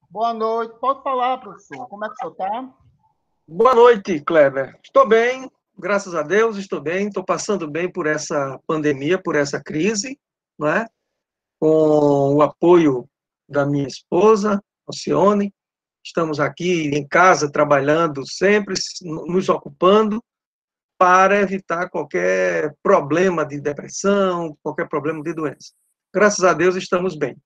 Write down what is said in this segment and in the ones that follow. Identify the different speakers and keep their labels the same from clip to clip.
Speaker 1: Boa noite. Pode falar, professor. Como é que o senhor está?
Speaker 2: Boa noite, Kleber. Estou bem, graças a Deus, estou bem. Estou passando bem por essa pandemia, por essa crise, não é? Com o apoio da minha esposa, Alcione. Estamos aqui em casa, trabalhando sempre, nos ocupando para evitar qualquer problema de depressão, qualquer problema de doença. Graças a Deus, estamos bem.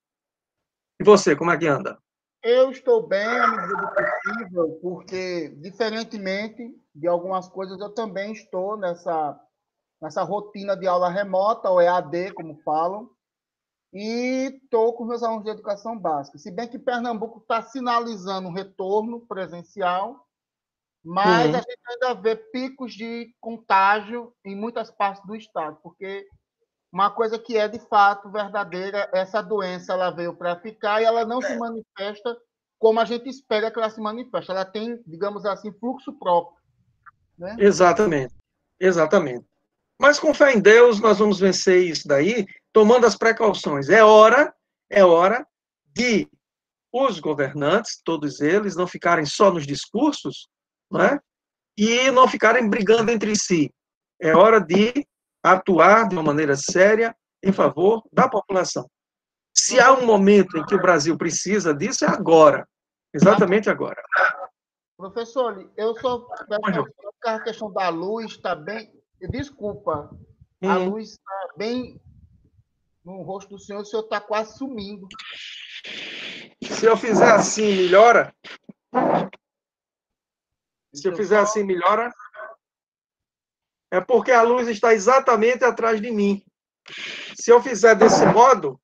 Speaker 2: E você, como é que anda?
Speaker 1: Eu estou bem à medida do possível, porque, diferentemente de algumas coisas, eu também estou nessa rotina de aula remota, ou EAD, como falam, e estou com meus alunos de educação básica. Se bem que Pernambuco está sinalizando um retorno presencial, mas a
Speaker 2: Uhum.
Speaker 1: gente ainda vê picos de contágio em muitas partes do estado, porque uma coisa que é de fato verdadeira, essa doença ela veio para ficar e ela não se manifesta como a gente espera que ela se manifeste. Ela tem, digamos assim, fluxo próprio, né?
Speaker 2: Exatamente, exatamente. Mas com fé em Deus, nós vamos vencer isso daí, tomando as precauções. É hora de os governantes, todos eles, não ficarem só nos discursos, né? E não ficarem brigando entre si. É hora de atuar de uma maneira séria em favor da população. Se há um momento em que o Brasil precisa disso, é agora. Exatamente agora.
Speaker 1: Professor, eu só peço
Speaker 2: Pois não.
Speaker 1: que a questão da luz está bem. Desculpa, a
Speaker 2: Hum.
Speaker 1: luz está bem no rosto do senhor, o senhor está quase sumindo.
Speaker 2: Se eu fizer assim, melhora? Se
Speaker 1: Deixa
Speaker 2: eu
Speaker 1: eu
Speaker 2: fizer
Speaker 1: só.
Speaker 2: assim, melhora? É porque a luz está exatamente atrás de mim. Se eu fizer desse modo,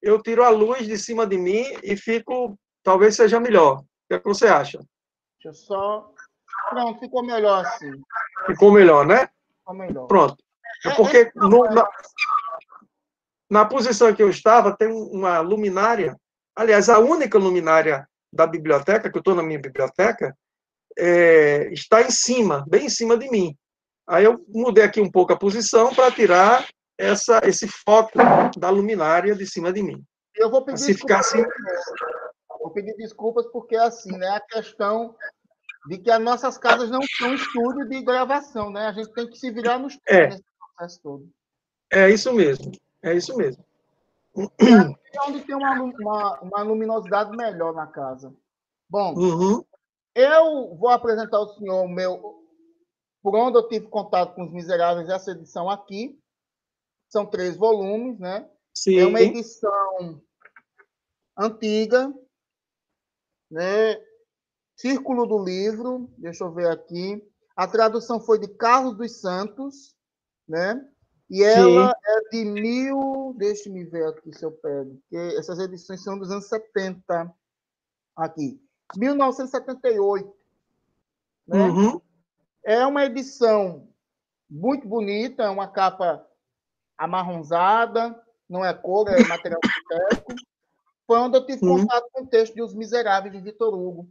Speaker 2: eu tiro a luz de cima de mim e fico, talvez seja melhor. O que é que você acha?
Speaker 1: Deixa eu só. Pronto, ficou melhor assim.
Speaker 2: Ficou melhor, né?
Speaker 1: Ficou melhor.
Speaker 2: Pronto. É
Speaker 1: Esse
Speaker 2: porque na posição que eu estava, tem uma luminária, aliás, a única luminária da biblioteca, que eu estou na minha biblioteca, está em cima, bem em cima de mim. Aí eu mudei aqui um pouco a posição para tirar esse foco da luminária de cima de mim.
Speaker 1: eu vou pedir
Speaker 2: Se
Speaker 1: desculpa.
Speaker 2: ficasse.
Speaker 1: Vou pedir desculpas porque assim, né? A questão de que as nossas casas não são estúdio de gravação, né? A gente tem que se virar nos 30
Speaker 2: É,
Speaker 1: nesse processo todo.
Speaker 2: é isso mesmo. É isso mesmo.
Speaker 1: E aqui é onde tem uma luminosidade melhor na casa. Bom,
Speaker 2: Uhum.
Speaker 1: eu vou apresentar ao senhor o meu. Por onde eu tive contato com os Miseráveis, essa edição aqui. São 3 volumes, né? É uma
Speaker 2: Sim,
Speaker 1: edição antiga, né? Círculo do Livro, deixa eu ver aqui. A tradução foi de Carlos dos Santos, né? E ela
Speaker 2: sim,
Speaker 1: é de mil. Deixa eu ver aqui se eu pego, porque essas edições são dos anos 70 aqui. 1978, né?
Speaker 2: uhum.
Speaker 1: É uma edição muito bonita, é uma capa amarronzada, não é cor, é material sintético. Foi onde eu tive
Speaker 2: Uhum.
Speaker 1: contato com o texto de Os Miseráveis, de Vitor Hugo.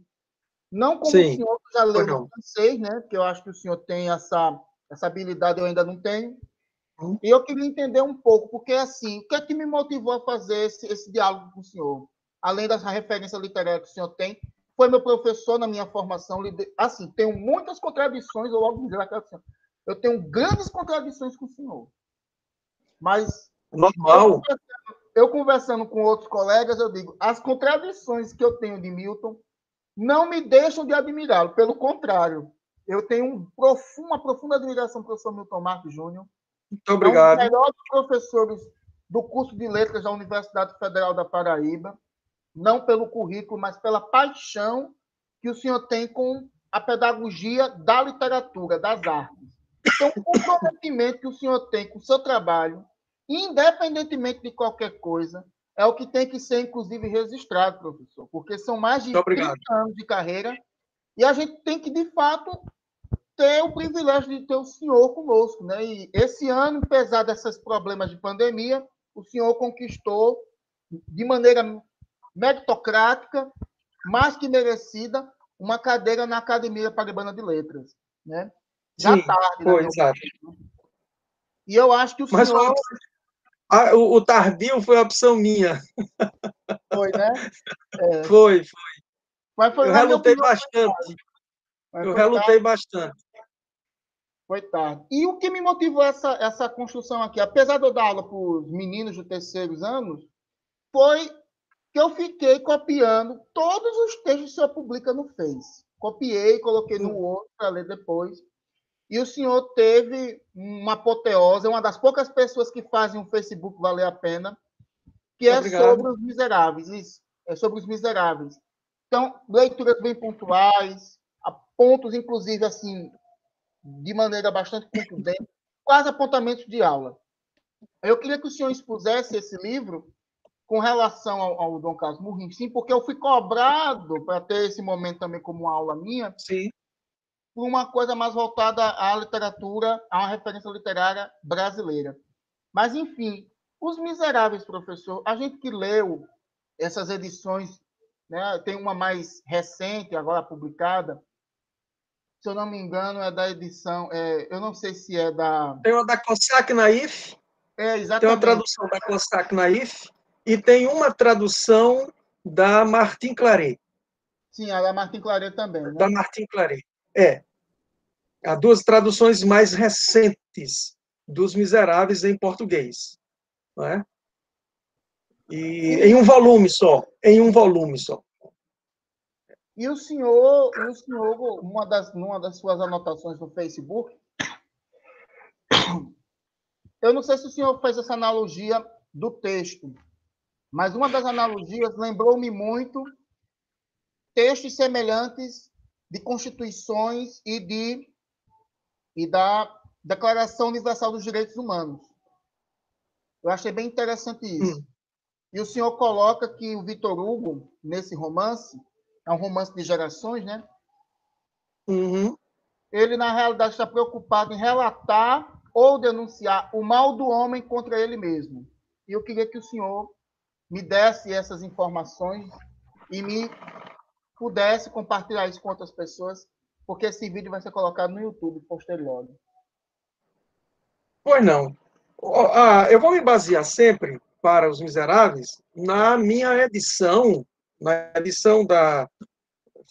Speaker 1: Não como o
Speaker 2: Sim,
Speaker 1: senhor que já leu
Speaker 2: pois
Speaker 1: no
Speaker 2: não.
Speaker 1: francês, né? Porque eu acho que o senhor tem essa habilidade, eu ainda não tenho.
Speaker 2: Uhum.
Speaker 1: E eu queria entender um pouco, porque assim, o que é que me motivou a fazer esse diálogo com o senhor? Além dessa referência literária que o senhor tem, foi meu professor na minha formação. Assim, tenho muitas contradições, eu logo dizer aquela assim, eu tenho grandes contradições com o senhor. Mas eu
Speaker 2: Normal.
Speaker 1: eu conversando com outros colegas, eu digo, as contradições que eu tenho de Milton não me deixam de admirá-lo, pelo contrário. Eu tenho uma profunda admiração pelo professor Milton Marques Júnior.
Speaker 2: Muito
Speaker 1: É um dos
Speaker 2: obrigado.
Speaker 1: melhores professores do curso de letras da Universidade Federal da Paraíba, não pelo currículo, mas pela paixão que o senhor tem com a pedagogia da literatura, das artes. Então, o comprometimento que o senhor tem com o seu trabalho, independentemente de qualquer coisa, é o que tem que ser, inclusive, registrado, professor, porque são mais de
Speaker 2: Muito
Speaker 1: 30
Speaker 2: obrigado.
Speaker 1: anos de carreira e a gente tem que, de fato, ter o privilégio de ter o senhor conosco, né? E esse ano, apesar desses problemas de pandemia, o senhor conquistou de maneira meritocrática, mais que merecida, uma cadeira na Academia Paraibana de Letras, né? Já
Speaker 2: Sim,
Speaker 1: tarde, na
Speaker 2: foi,
Speaker 1: minha
Speaker 2: exato.
Speaker 1: opinião. E eu acho que o
Speaker 2: Mas
Speaker 1: senhor
Speaker 2: o tardio foi a opção minha.
Speaker 1: foi, né? É,
Speaker 2: Foi.
Speaker 1: Mas foi,
Speaker 2: Eu
Speaker 1: na minha
Speaker 2: relutei
Speaker 1: opinião,
Speaker 2: bastante.
Speaker 1: mas
Speaker 2: Eu
Speaker 1: foi
Speaker 2: relutei
Speaker 1: tarde,
Speaker 2: bastante.
Speaker 1: foi tarde. E o que me motivou essa construção aqui, apesar de eu dar aula para os meninos de terceiros anos, foi que eu fiquei copiando todos os textos que o senhor publica no Face. Copiei, coloquei no Word para ler depois. E o senhor teve uma apoteose, é uma das poucas pessoas que fazem o Facebook valer a pena, que é
Speaker 2: Obrigado.
Speaker 1: sobre os miseráveis. Isso, é sobre os miseráveis. Então, leituras bem pontuais, pontos, inclusive, assim, de maneira bastante contundente, quase apontamentos de aula. Eu queria que o senhor expusesse esse livro com relação ao Dom Carlos Murrim, sim, porque eu fui cobrado para ter esse momento também como uma aula minha,
Speaker 2: Sim.
Speaker 1: por uma coisa mais voltada à literatura, a uma referência literária brasileira. Mas, enfim, Os Miseráveis, professor, a gente que leu essas edições, né, tem uma mais recente, agora publicada, se eu não me engano, é da edição, eu não sei se é da...
Speaker 2: Tem uma da Cossack Naif, tem uma
Speaker 1: Exatamente.
Speaker 2: tradução da Cossack Naif, e tem uma tradução da Martin Claret.
Speaker 1: Sim, a da Martin Claret também,
Speaker 2: Da
Speaker 1: né?
Speaker 2: Martin Claret. Há duas traduções mais recentes dos Miseráveis em português. Não é? E em um volume só. Em um volume só.
Speaker 1: E o senhor numa das suas anotações no Facebook, eu não sei se o senhor fez essa analogia do texto, mas uma das analogias lembrou-me muito textos semelhantes de constituições e da Declaração Universal dos Direitos Humanos. Eu achei bem interessante isso. E o senhor coloca que o Victor Hugo, nesse romance, é um romance de gerações, né?
Speaker 2: Uhum.
Speaker 1: Ele, na realidade, está preocupado em relatar ou denunciar o mal do homem contra ele mesmo. E eu queria que o senhor me desse essas informações e me pudesse compartilhar isso com outras pessoas, porque esse vídeo vai ser colocado no YouTube posterior.
Speaker 2: Pois não. Eu vou me basear sempre, para Os Miseráveis, na minha edição, na edição da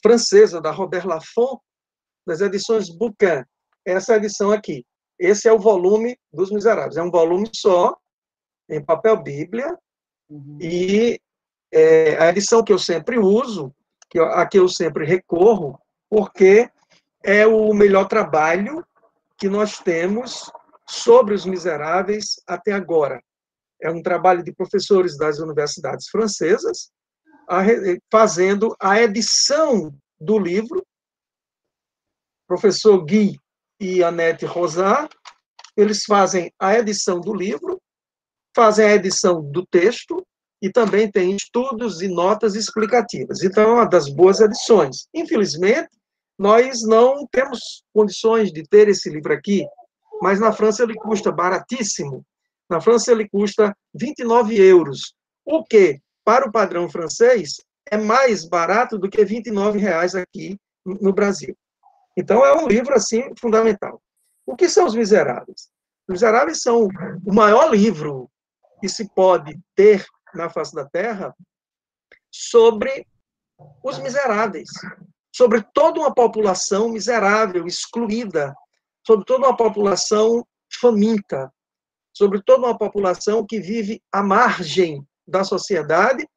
Speaker 2: francesa, da Robert Laffont, das edições Bouquin. Essa edição aqui. Esse é o volume dos Miseráveis. É um volume só, em papel bíblia, e a edição que eu sempre uso, a que eu sempre recorro, porque é o melhor trabalho que nós temos sobre os miseráveis até agora. É um trabalho de professores das universidades francesas, fazendo a edição do livro. Professor Guy e Annette Rosat, eles fazem a edição do livro, fazem a edição do texto, e também tem estudos e notas explicativas. Então, é uma das boas edições. Infelizmente, nós não temos condições de ter esse livro aqui, mas na França ele custa baratíssimo. Na França ele custa 29 euros, o que, para o padrão francês, é mais barato do que 29 reais aqui no Brasil. Então, é um livro, assim, fundamental. O que são Os Miseráveis? Os Miseráveis são o maior livro que se pode ter na face da Terra sobre os miseráveis, sobre toda uma população miserável, excluída, sobre toda uma população faminta, sobre toda uma população que vive à margem da sociedade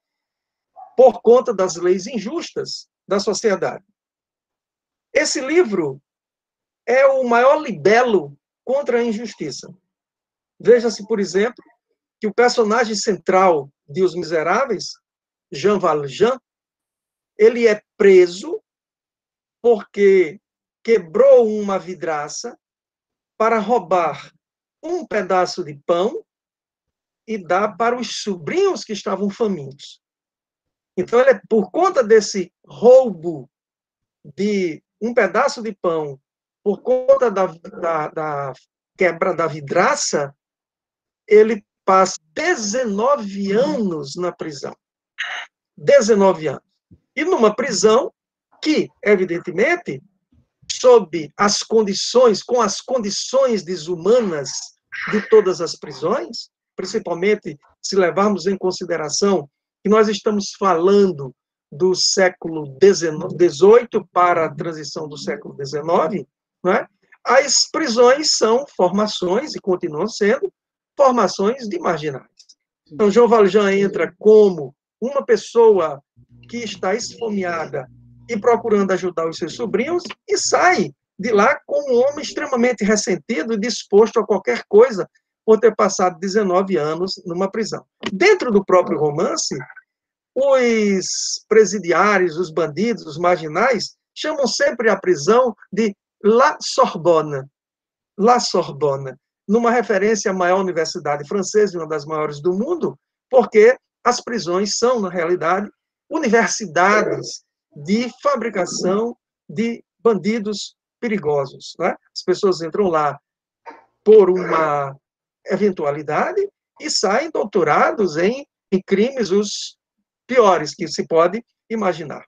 Speaker 2: por conta das leis injustas da sociedade. Esse livro é o maior libelo contra a injustiça. Veja-se, por exemplo, que o personagem central de Os Miseráveis, Jean Valjean, ele é preso porque quebrou uma vidraça para roubar um pedaço de pão e dar para os sobrinhos que estavam famintos. Então, ele, por conta desse roubo de um pedaço de pão, por conta da quebra da vidraça, ele passa 19 anos na prisão. 19 anos. E numa prisão que, evidentemente, sob as condições, com as condições desumanas de todas as prisões, principalmente se levarmos em consideração que nós estamos falando do século XVIII para a transição do século XIX, né, as prisões são formações, e continuam sendo, formações de marginais. Então, João Valjean entra como uma pessoa que está esfomeada e procurando ajudar os seus sobrinhos, e sai de lá como um homem extremamente ressentido e disposto a qualquer coisa por ter passado 19 anos numa prisão. Dentro do próprio romance, os presidiários, os bandidos, os marginais, chamam sempre a prisão de La Sorbonne. La Sorbonne, numa referência à maior universidade francesa, uma das maiores do mundo, porque as prisões são, na realidade, universidades de fabricação de bandidos perigosos. Né? As pessoas entram lá por uma eventualidade e saem doutorados em crimes os piores que se pode imaginar.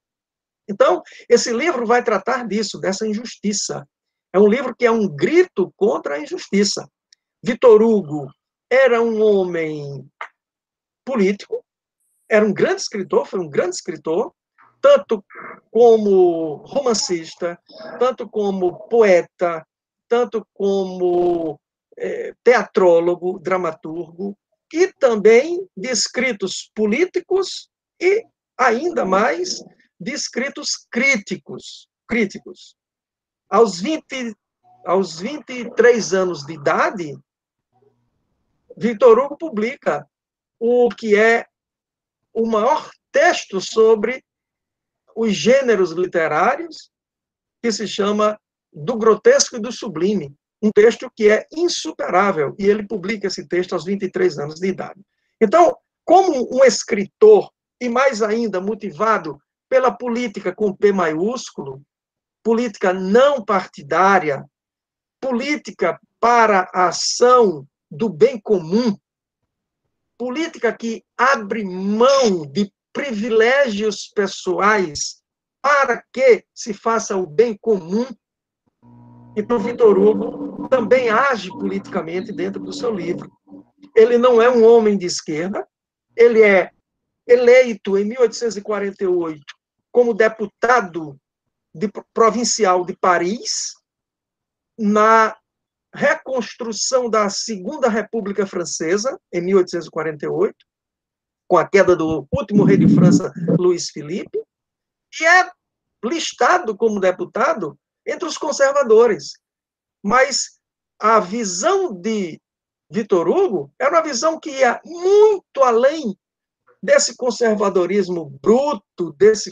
Speaker 2: Então, esse livro vai tratar disso, dessa injustiça. É um livro que é um grito contra a injustiça. Victor Hugo era um homem político, era um grande escritor, foi um grande escritor, tanto como romancista, tanto como poeta, tanto como teatrólogo, dramaturgo, e também de escritos políticos e, ainda mais, de escritos críticos. Aos 23 anos de idade, Victor Hugo publica o que é o maior texto sobre os gêneros literários, que se chama Do Grotesco e do Sublime, um texto que é insuperável, e ele publica esse texto aos 23 anos de idade. Então, como um escritor, e mais ainda motivado pela política com P maiúsculo, política não partidária, política para a ação do bem comum, política que abre mão de privilégios pessoais para que se faça o bem comum. Então, Victor Hugo também age politicamente dentro do seu livro. Ele não é um homem de esquerda, ele é eleito em 1848 como deputado provincial de Paris, na reconstrução da Segunda República Francesa, em 1848, com a queda do último rei de França, Luís Filipe, e é listado como deputado entre os conservadores. Mas a visão de Victor Hugo era uma visão que ia muito além desse conservadorismo bruto, desse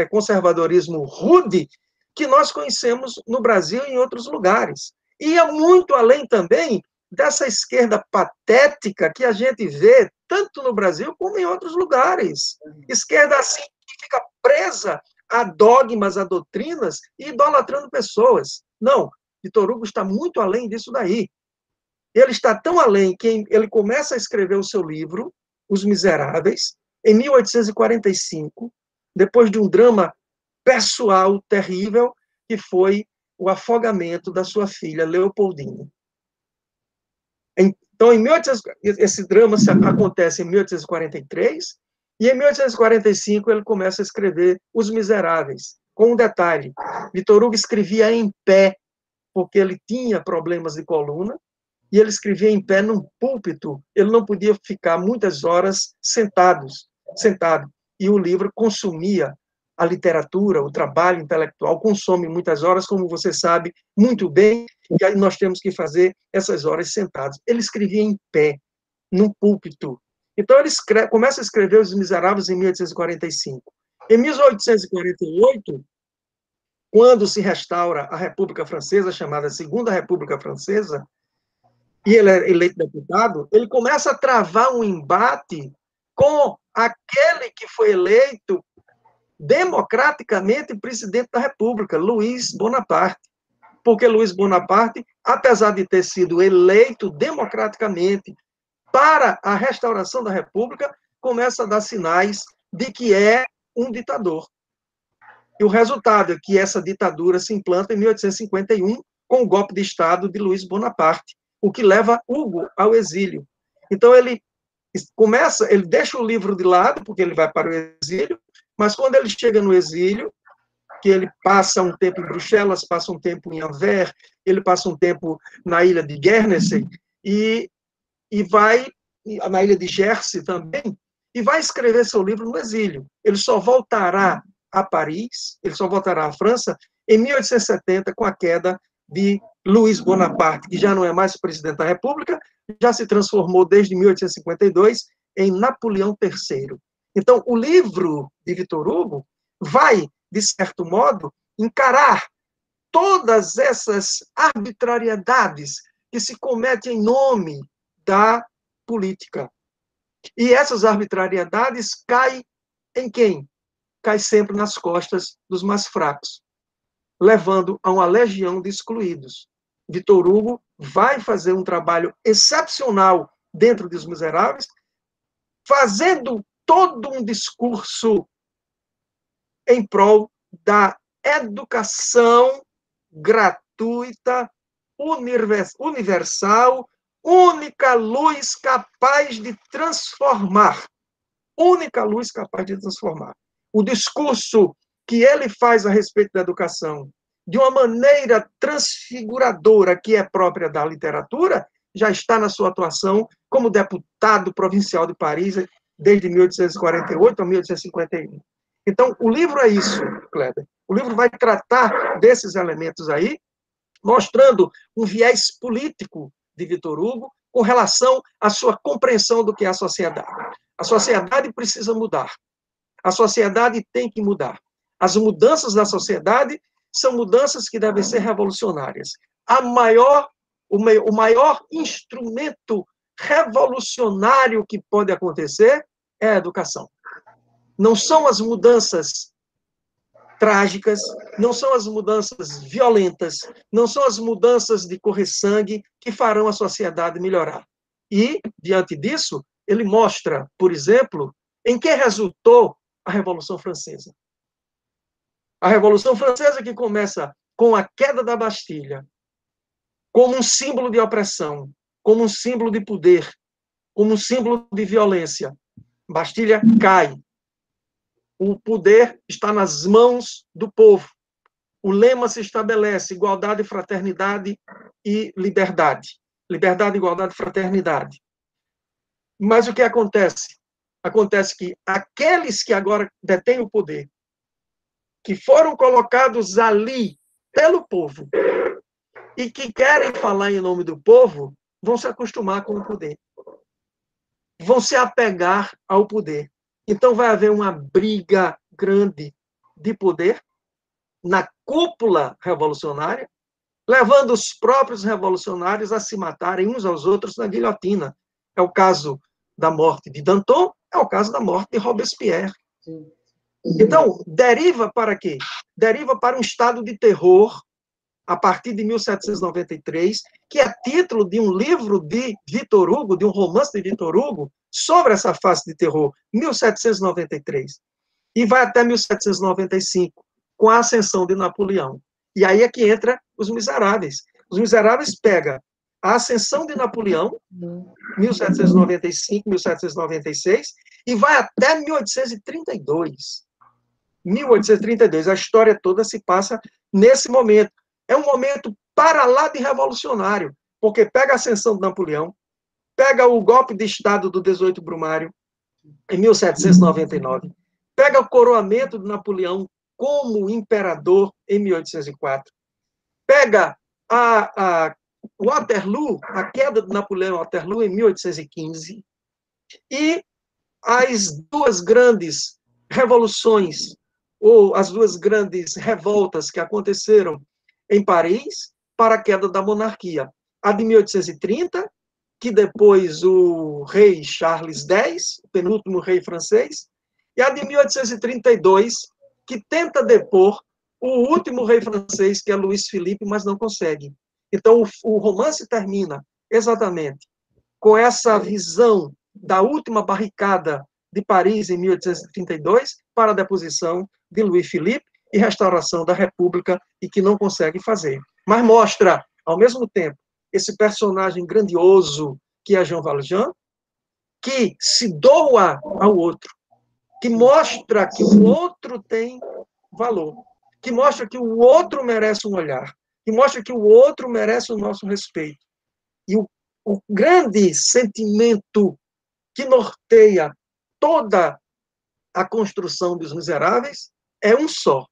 Speaker 2: conservadorismo rude que nós conhecemos no Brasil e em outros lugares. Ia muito além também dessa esquerda patética que a gente vê tanto no Brasil como em outros lugares. Esquerda assim que fica presa a dogmas, a doutrinas e idolatrando pessoas. Não, Victor Hugo está muito além disso daí. Ele está tão além que ele começa a escrever o seu livro, Os Miseráveis, em 1845, depois de um drama pessoal terrível, que foi o afogamento da sua filha, Leopoldine. Então, esse drama acontece em 1843, e em 1845 ele começa a escrever Os Miseráveis, com um detalhe: Victor Hugo escrevia em pé, porque ele tinha problemas de coluna, e ele escrevia em pé num púlpito, ele não podia ficar muitas horas sentado, e o livro consumia a literatura, o trabalho intelectual, consome muitas horas, como você sabe muito bem, e aí nós temos que fazer essas horas sentados. Ele escrevia em pé, num púlpito. Então, ele começa a escrever Os Miseráveis em 1845. Em 1848, quando se restaura a República Francesa, chamada Segunda República Francesa, e ele é eleito deputado, ele começa a travar um embate com aquele que foi eleito democraticamente presidente da República, Luís Bonaparte. Porque Luís Bonaparte, apesar de ter sido eleito democraticamente para a restauração da República, começa a dar sinais de que é um ditador. E o resultado é que essa ditadura se implanta em 1851 com o golpe de Estado de Luís Bonaparte, o que leva Hugo ao exílio. Então, ele deixa o livro de lado, porque ele vai para o exílio, Mas quando ele chega no exílio, que ele passa um tempo em Bruxelas, passa um tempo em Anvers, ele passa um tempo na ilha de Guernesey, e vai na ilha de Jersey também, e vai escrever seu livro no exílio. Ele só voltará a Paris, ele só voltará à França em 1870, com a queda de Luiz Bonaparte, que já não é mais presidente da República, já se transformou desde 1852 em Napoleão III. Então, o livro de Victor Hugo vai, de certo modo, encarar todas essas arbitrariedades que se cometem em nome da política. E essas arbitrariedades caem em quem? Cai sempre nas costas dos mais fracos, levando a uma legião de excluídos. Victor Hugo vai fazer um trabalho excepcional dentro dos Miseráveis, fazendo todo um discurso em prol da educação gratuita, universal, única luz capaz de transformar. Única luz capaz de transformar. O discurso que ele faz a respeito da educação, de uma maneira transfiguradora que é própria da literatura, já está na sua atuação como deputado provincial de Paris desde 1848 a 1851. Então, o livro é isso, Kleber. O livro vai tratar desses elementos aí, mostrando um viés político de Victor Hugo com relação à sua compreensão do que é a sociedade. A sociedade precisa mudar. A sociedade tem que mudar. As mudanças da sociedade são mudanças que devem ser revolucionárias. O maior instrumento revolucionário que pode acontecer é a educação. Não são as mudanças trágicas, não são as mudanças violentas, não são as mudanças de correr sangue que farão a sociedade melhorar. E, diante disso, ele mostra, por exemplo, em que resultou a Revolução Francesa. A Revolução Francesa, que começa com a queda da Bastilha, como um símbolo de opressão, como um símbolo de poder, como um símbolo de violência. Bastilha cai. O poder está nas mãos do povo. O lema se estabelece: igualdade, fraternidade e liberdade. Liberdade, igualdade, fraternidade. Mas o que acontece? Acontece que aqueles que agora detêm o poder, que foram colocados ali pelo povo, e que querem falar em nome do povo, vão se acostumar com o poder. Vão se apegar ao poder. Então vai haver uma briga grande de poder na cúpula revolucionária, levando os próprios revolucionários a se matarem uns aos outros na guilhotina. É o caso da morte de Danton, é o caso da morte de Robespierre. Então, deriva para quê? Deriva para um estado de terror, a partir de 1793, que é título de um livro de Victor Hugo, de um romance de Victor Hugo, sobre essa fase de terror, 1793. E vai até 1795, com a ascensão de Napoleão. E aí é que entra Os Miseráveis. Os Miseráveis pega a ascensão de Napoleão, 1795, 1796, e vai até 1832. 1832, a história toda se passa nesse momento. É um momento para lá de revolucionário, porque pega a ascensão de Napoleão, pega o golpe de Estado do 18 Brumário, em 1799, pega o coroamento de Napoleão como imperador, em 1804, pega a Waterloo, a queda de Napoleão Waterloo, em 1815, e as duas grandes revoluções, ou as duas grandes revoltas que aconteceram em Paris para a queda da monarquia. A de 1830, que depois o rei Charles X, o penúltimo rei francês, e a de 1832, que tenta depor o último rei francês, que é Luís Filipe, mas não consegue. Então, o romance termina exatamente com essa visão da última barricada de Paris, em 1832, para a deposição de Louis Philippe e restauração da República, e que não consegue fazer. Mas mostra, ao mesmo tempo, esse personagem grandioso que é Jean Valjean, que se doa ao outro, que mostra que o outro tem valor, que mostra que o outro merece um olhar, que mostra que o outro merece o nosso respeito. E o grande sentimento que norteia toda a construção dos Miseráveis é um só,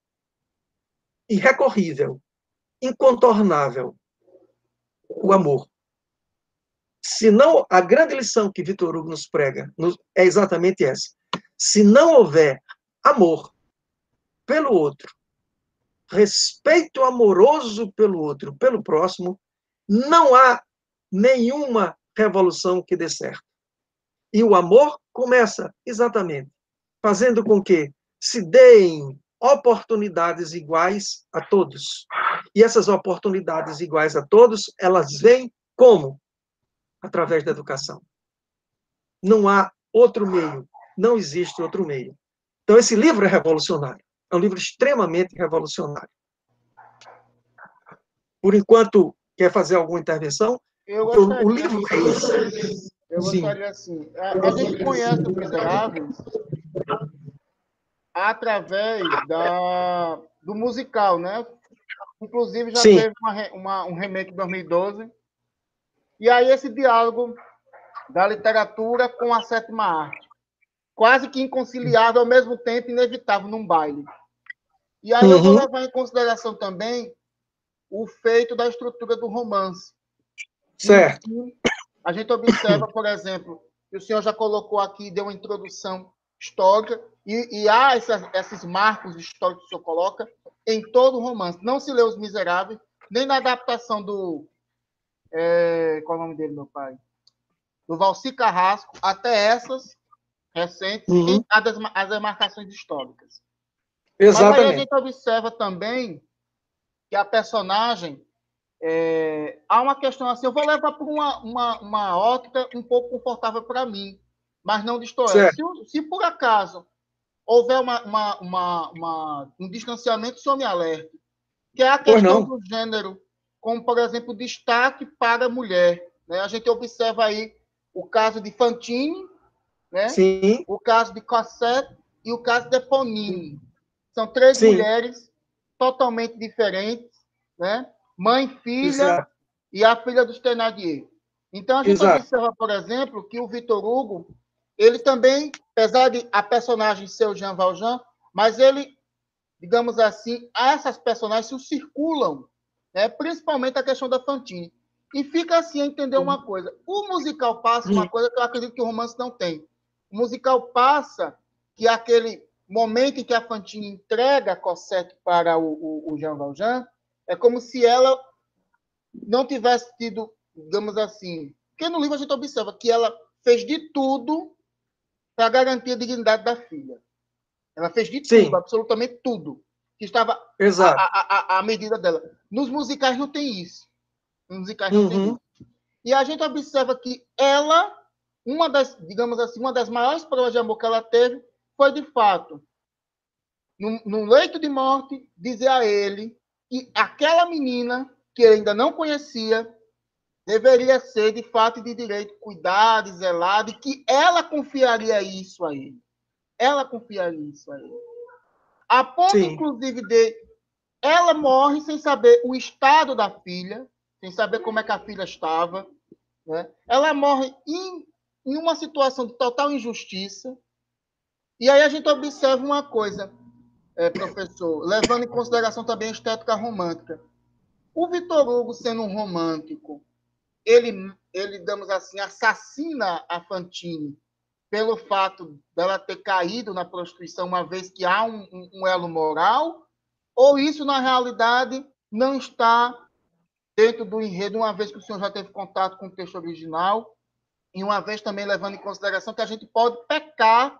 Speaker 2: irrecorrível, incontornável: o amor. Se não, a grande lição que Victor Hugo nos prega é exatamente essa. Se não houver amor pelo outro, respeito amoroso pelo outro, pelo próximo, não há nenhuma revolução que dê certo. E o amor começa exatamente fazendo com que se deem oportunidades iguais a todos. E essas oportunidades iguais a todos, elas vêm como? Através da educação. Não há outro meio, não existe outro meio. Então, esse livro é revolucionário, é um livro extremamente revolucionário. Por enquanto, quer fazer alguma intervenção? O livro é isso.
Speaker 1: Eu gostaria assim, a gente conhece os Miseráveis através do musical, né? Inclusive já
Speaker 2: Sim.
Speaker 1: teve um remake em 2012. E aí esse diálogo da literatura com a sétima arte, quase que inconciliável, ao mesmo tempo inevitável num baile. E aí eu vou levar em consideração também o feito da estrutura do romance.
Speaker 2: Certo.
Speaker 1: A gente observa, por exemplo, que o senhor já colocou aqui, deu uma introdução histórica, e há esses marcos históricos que o senhor coloca em todo o romance. Não se lê Os Miseráveis, nem na adaptação do... qual é o nome dele, meu pai? Do Valci Carrasco, até essas recentes, tem as demarcações históricas.
Speaker 2: Exatamente.
Speaker 1: Mas aí a gente observa também que a personagem... há uma questão assim, eu vou levar para uma ótica um pouco confortável para mim, mas não distorce. Se por acaso houver um distanciamento, só me alerte, que é a questão do gênero, como, por exemplo, destaque para a mulher. Né? A gente observa aí o caso de Fantine, né?
Speaker 2: Sim.
Speaker 1: O caso de Cosette e o caso de Eponine. São três mulheres totalmente diferentes, né? Mãe, filha e a filha dos Thénardier. Então, a gente observa, por exemplo, que o Victor Hugo, ele também, apesar de a personagem ser o Jean Valjean, mas ele, digamos assim, essas personagens se circulam, né? Principalmente a questão da Fantine. E fica assim a entender uma coisa. O musical passa uma coisa que eu acredito que o romance não tem. O musical passa que aquele momento em que a Fantine entrega a Cosette para o Jean Valjean, é como se ela não tivesse tido, digamos assim... Porque no livro a gente observa que ela fez de tudo para garantir a dignidade da filha. Ela fez de tudo, absolutamente tudo, que estava à medida dela. Nos musicais não tem isso. Nos musicais não tem isso. E a gente observa que ela, digamos assim, uma das maiores provas de amor que ela teve foi, de fato, no leito de morte, dizer a ele que aquela menina, que ele ainda não conhecia, deveria ser, de fato e de direito, cuidada e zelada, e que ela confiaria isso a ele. Ela confiaria isso a ele. A ponto, inclusive, de ela morre sem saber o estado da filha, sem saber como é que a filha estava. Né? Ela morre em uma situação de total injustiça. E aí a gente observa uma coisa, professor, levando em consideração também a estética romântica. O Victor Hugo, sendo um romântico, ele, digamos assim, assassina a Fantine pelo fato dela ter caído na prostituição, uma vez que há um elo moral, ou isso, na realidade, não está dentro do enredo, uma vez que o senhor já teve contato com o texto original, e uma vez também levando em consideração que a gente pode pecar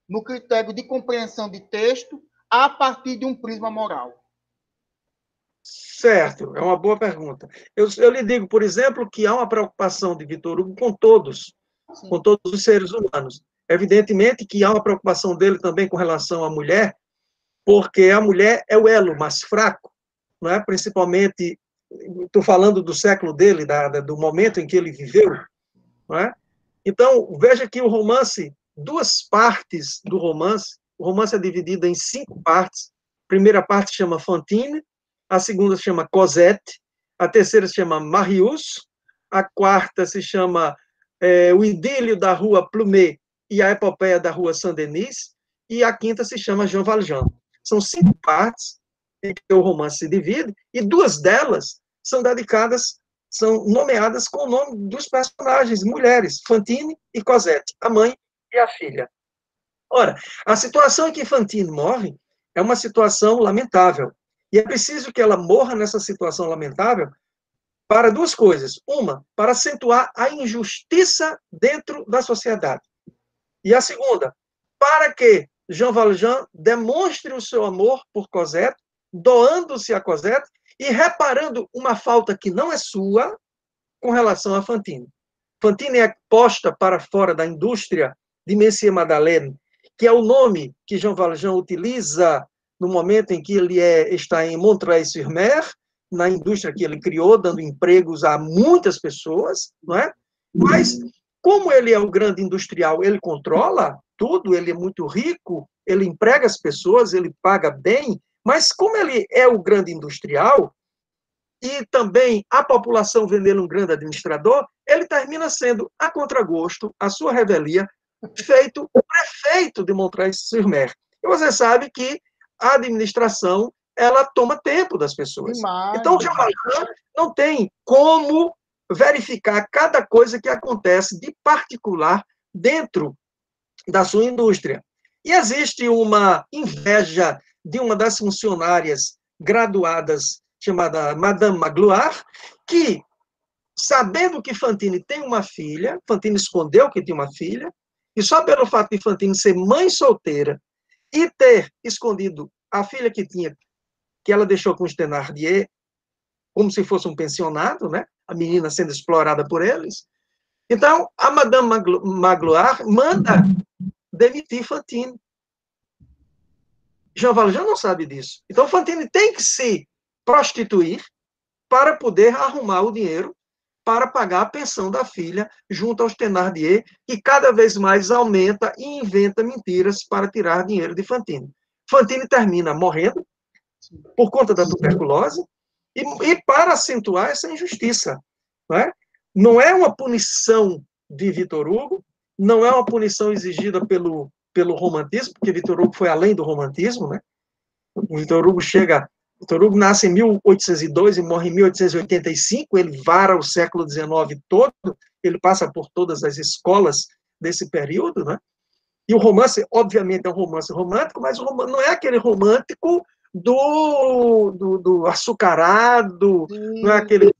Speaker 1: no critério de compreensão de texto a partir de um prisma moral.
Speaker 2: Certo, é uma boa pergunta. Eu lhe digo, por exemplo, que há uma preocupação de Victor Hugo com todos os seres humanos. Evidentemente que há uma preocupação dele também com relação à mulher, porque a mulher é o elo mais fraco, não é? Principalmente, estou falando do século dele, do momento em que ele viveu, não é? Então, veja que o romance duas partes do romance. O romance é dividido em 5 partes. A primeira parte se chama Fantine, a segunda se chama Cosette, a terceira se chama Marius, a quarta se chama O Idílio da Rua Plumet e a Epopeia da Rua Saint-Denis, e a quinta se chama Jean Valjean. São 5 partes em que o romance se divide, e 2 delas são dedicadas, são nomeadas com o nome dos personagens, mulheres, Fantine e Cosette, a mãe e a filha. Ora, a situação em que Fantine morre é uma situação lamentável. E é preciso que ela morra nessa situação lamentável para 2 coisas. Uma, para acentuar a injustiça dentro da sociedade. E a segunda, para que Jean Valjean demonstre o seu amor por Cosette, doando-se a Cosette e reparando uma falta que não é sua com relação a Fantine. Fantine é posta para fora da indústria de Monsieur Madeleine, que é o nome que Jean Valjean utiliza no momento em que ele está em Montreuil-sur-Mer, na indústria que ele criou, dando empregos a muitas pessoas, não é? Mas, como ele é o grande industrial, ele controla tudo, ele é muito rico, ele emprega as pessoas, ele paga bem, mas como ele é o grande industrial, e também a população vê nele um grande administrador, ele termina sendo, a contragosto, a sua revelia, feito o prefeito de Montreuil-sur-Mer. E você sabe que a administração, ela toma tempo das pessoas.
Speaker 1: Demais.
Speaker 2: Então, o Jean Valjean não tem como verificar cada coisa que acontece de particular dentro da sua indústria. E existe uma inveja de uma das funcionárias graduadas, chamada Madame Magloire, que, sabendo que Fantine tem uma filha, Fantine escondeu que tinha uma filha, e só pelo fato de Fantine ser mãe solteira e ter escondido a filha que tinha, que ela deixou com os Thénardier, como se fosse um pensionado, né? A menina sendo explorada por eles. Então, a Madame Magloire manda demitir Fantine. Jean Valjean não sabe disso. Então, Fantine tem que se prostituir para poder arrumar o dinheiro para pagar a pensão da filha junto aos Thénardier, que cada vez mais aumenta e inventa mentiras para tirar dinheiro de Fantine. Fantine termina morrendo por conta da tuberculose e para acentuar essa injustiça. Não é uma punição de Victor Hugo, não é uma punição exigida pelo romantismo, porque Victor Hugo foi além do romantismo, né? O Victor Hugo nasce em 1802 e morre em 1885, ele vara o século XIX todo, ele passa por todas as escolas desse período, né? E o romance, obviamente, é um romance romântico, mas o romance não é aquele romântico do açucarado, não é aquele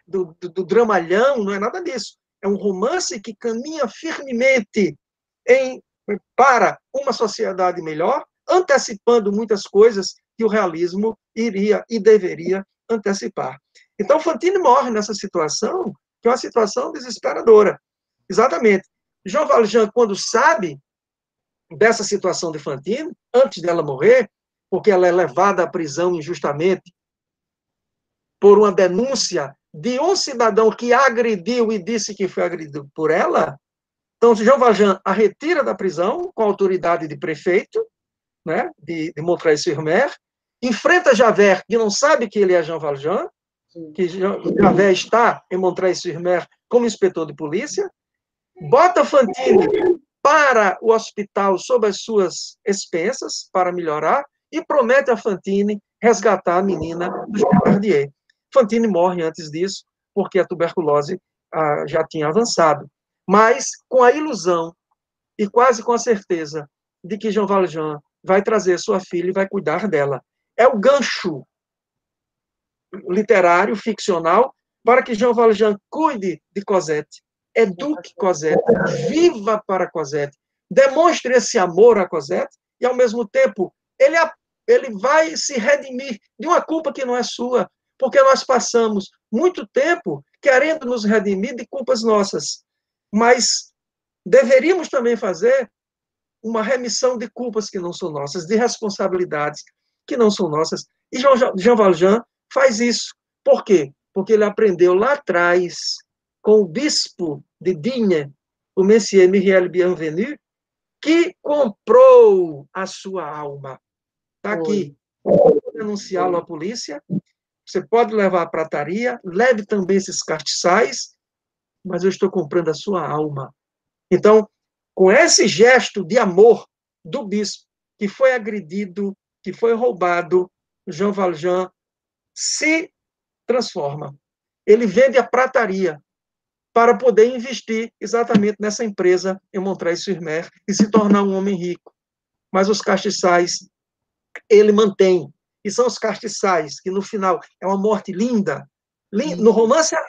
Speaker 2: do dramalhão, não é nada disso. É um romance que caminha firmemente para uma sociedade melhor, antecipando muitas coisas que o realismo iria e deveria antecipar. Então, Fantine morre nessa situação, que é uma situação desesperadora. Exatamente. Jean Valjean, quando sabe dessa situação de Fantine, antes dela morrer, porque ela é levada à prisão injustamente por uma denúncia de um cidadão que agrediu e disse que foi agredido por ela, então Jean Valjean a retira da prisão com a autoridade de prefeito, né, de Montreuil-sur-Mer, enfrenta Javert, que não sabe que ele é Jean Valjean, que Javert está em Montreuil-sur-Mer como inspetor de polícia, bota Fantine para o hospital sob as suas expensas, para melhorar, e promete a Fantine resgatar a menina do Thénardier. Fantine morre antes disso, porque a tuberculose já tinha avançado. Mas com a ilusão e quase com a certeza de que Jean Valjean vai trazer sua filha e vai cuidar dela. É o gancho literário, ficcional, para que Jean Valjean cuide de Cosette, eduque Cosette, viva para Cosette, demonstre esse amor a Cosette e, ao mesmo tempo, ele vai se redimir de uma culpa que não é sua, porque nós passamos muito tempo querendo nos redimir de culpas nossas, mas deveríamos também fazer uma remissão de culpas que não são nossas, de responsabilidades que não são nossas. E Jean Valjean faz isso. Por quê? Porque ele aprendeu lá atrás, com o bispo de Digne, o Messias Michel Bienvenu, que comprou a sua alma. Está aqui. Pode denunciá-lo à polícia, você pode levar a prataria, leve também esses castiçais, mas eu estou comprando a sua alma. Então, com esse gesto de amor do bispo, que foi agredido, que foi roubado, Jean Valjean se transforma. Ele vende a prataria para poder investir exatamente nessa empresa em Montreuil-sur-Mer e se tornar um homem rico. Mas os castiçais ele mantém. E são os castiçais, que no final é uma morte linda. No romance é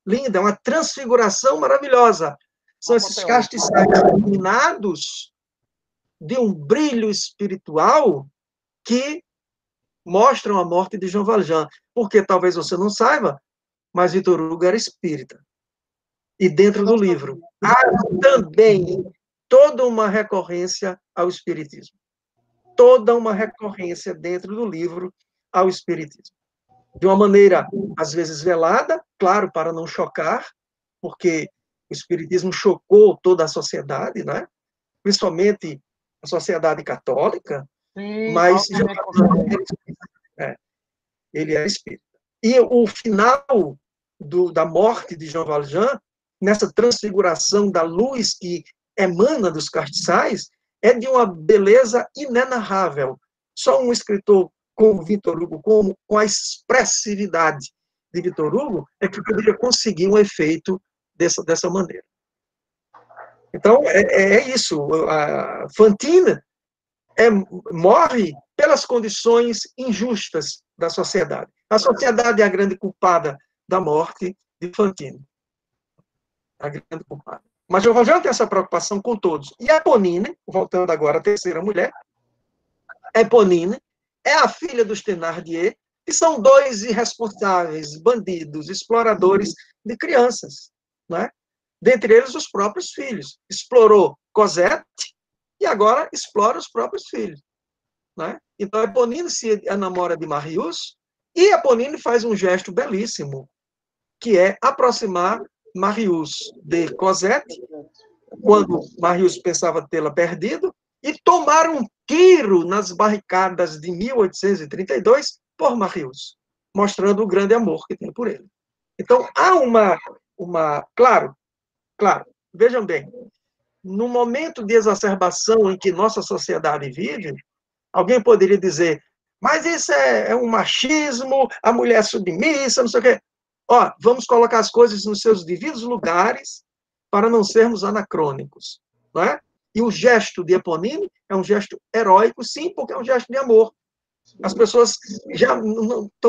Speaker 2: linda, é uma transfiguração maravilhosa. São esses castiçais iluminados de um brilho espiritual que mostram a morte de Jean Valjean. Porque talvez você não saiba, mas Victor Hugo era espírita. E dentro do livro há também toda uma recorrência ao espiritismo. Toda uma recorrência dentro do livro ao espiritismo. De uma maneira, às vezes, velada, claro, para não chocar, porque o espiritismo chocou toda a sociedade, né? Principalmente a sociedade católica,
Speaker 1: Sim,
Speaker 2: mas ele era espírita. E o final da morte de Jean Valjean, nessa transfiguração da luz que emana dos castiçais, é de uma beleza inenarrável. Só um escritor como Victor Hugo, com a expressividade de Victor Hugo, é que poderia conseguir um efeito dessa maneira. Então, é isso. A Fantine morre pelas condições injustas da sociedade. A sociedade é a grande culpada da morte de Fantine. A grande culpada. Mas Jean Valjean tem essa preocupação com todos. E a Eponine, voltando agora à terceira mulher, a Eponine é a filha dos Thénardier, que são dois irresponsáveis, bandidos, exploradores de crianças, né? Dentre eles os próprios filhos. Explorou Cosette e agora explora os próprios filhos, né? Então a Eponine se enamora de Marius e a Eponine faz um gesto belíssimo, que é aproximar Marius de Cosette, quando Marius pensava tê-la perdido, e tomar um tiro nas barricadas de 1832 por Marius, mostrando o grande amor que tem por ele. Então, há claro, vejam bem, no momento de exacerbação em que nossa sociedade vive, alguém poderia dizer, mas isso é um machismo, a mulher é submissa, não sei o quê. Ó, vamos colocar as coisas nos seus devidos lugares para não sermos anacrônicos, não é? E o gesto de Eponine é um gesto heróico, sim, porque é um gesto de amor. As pessoas já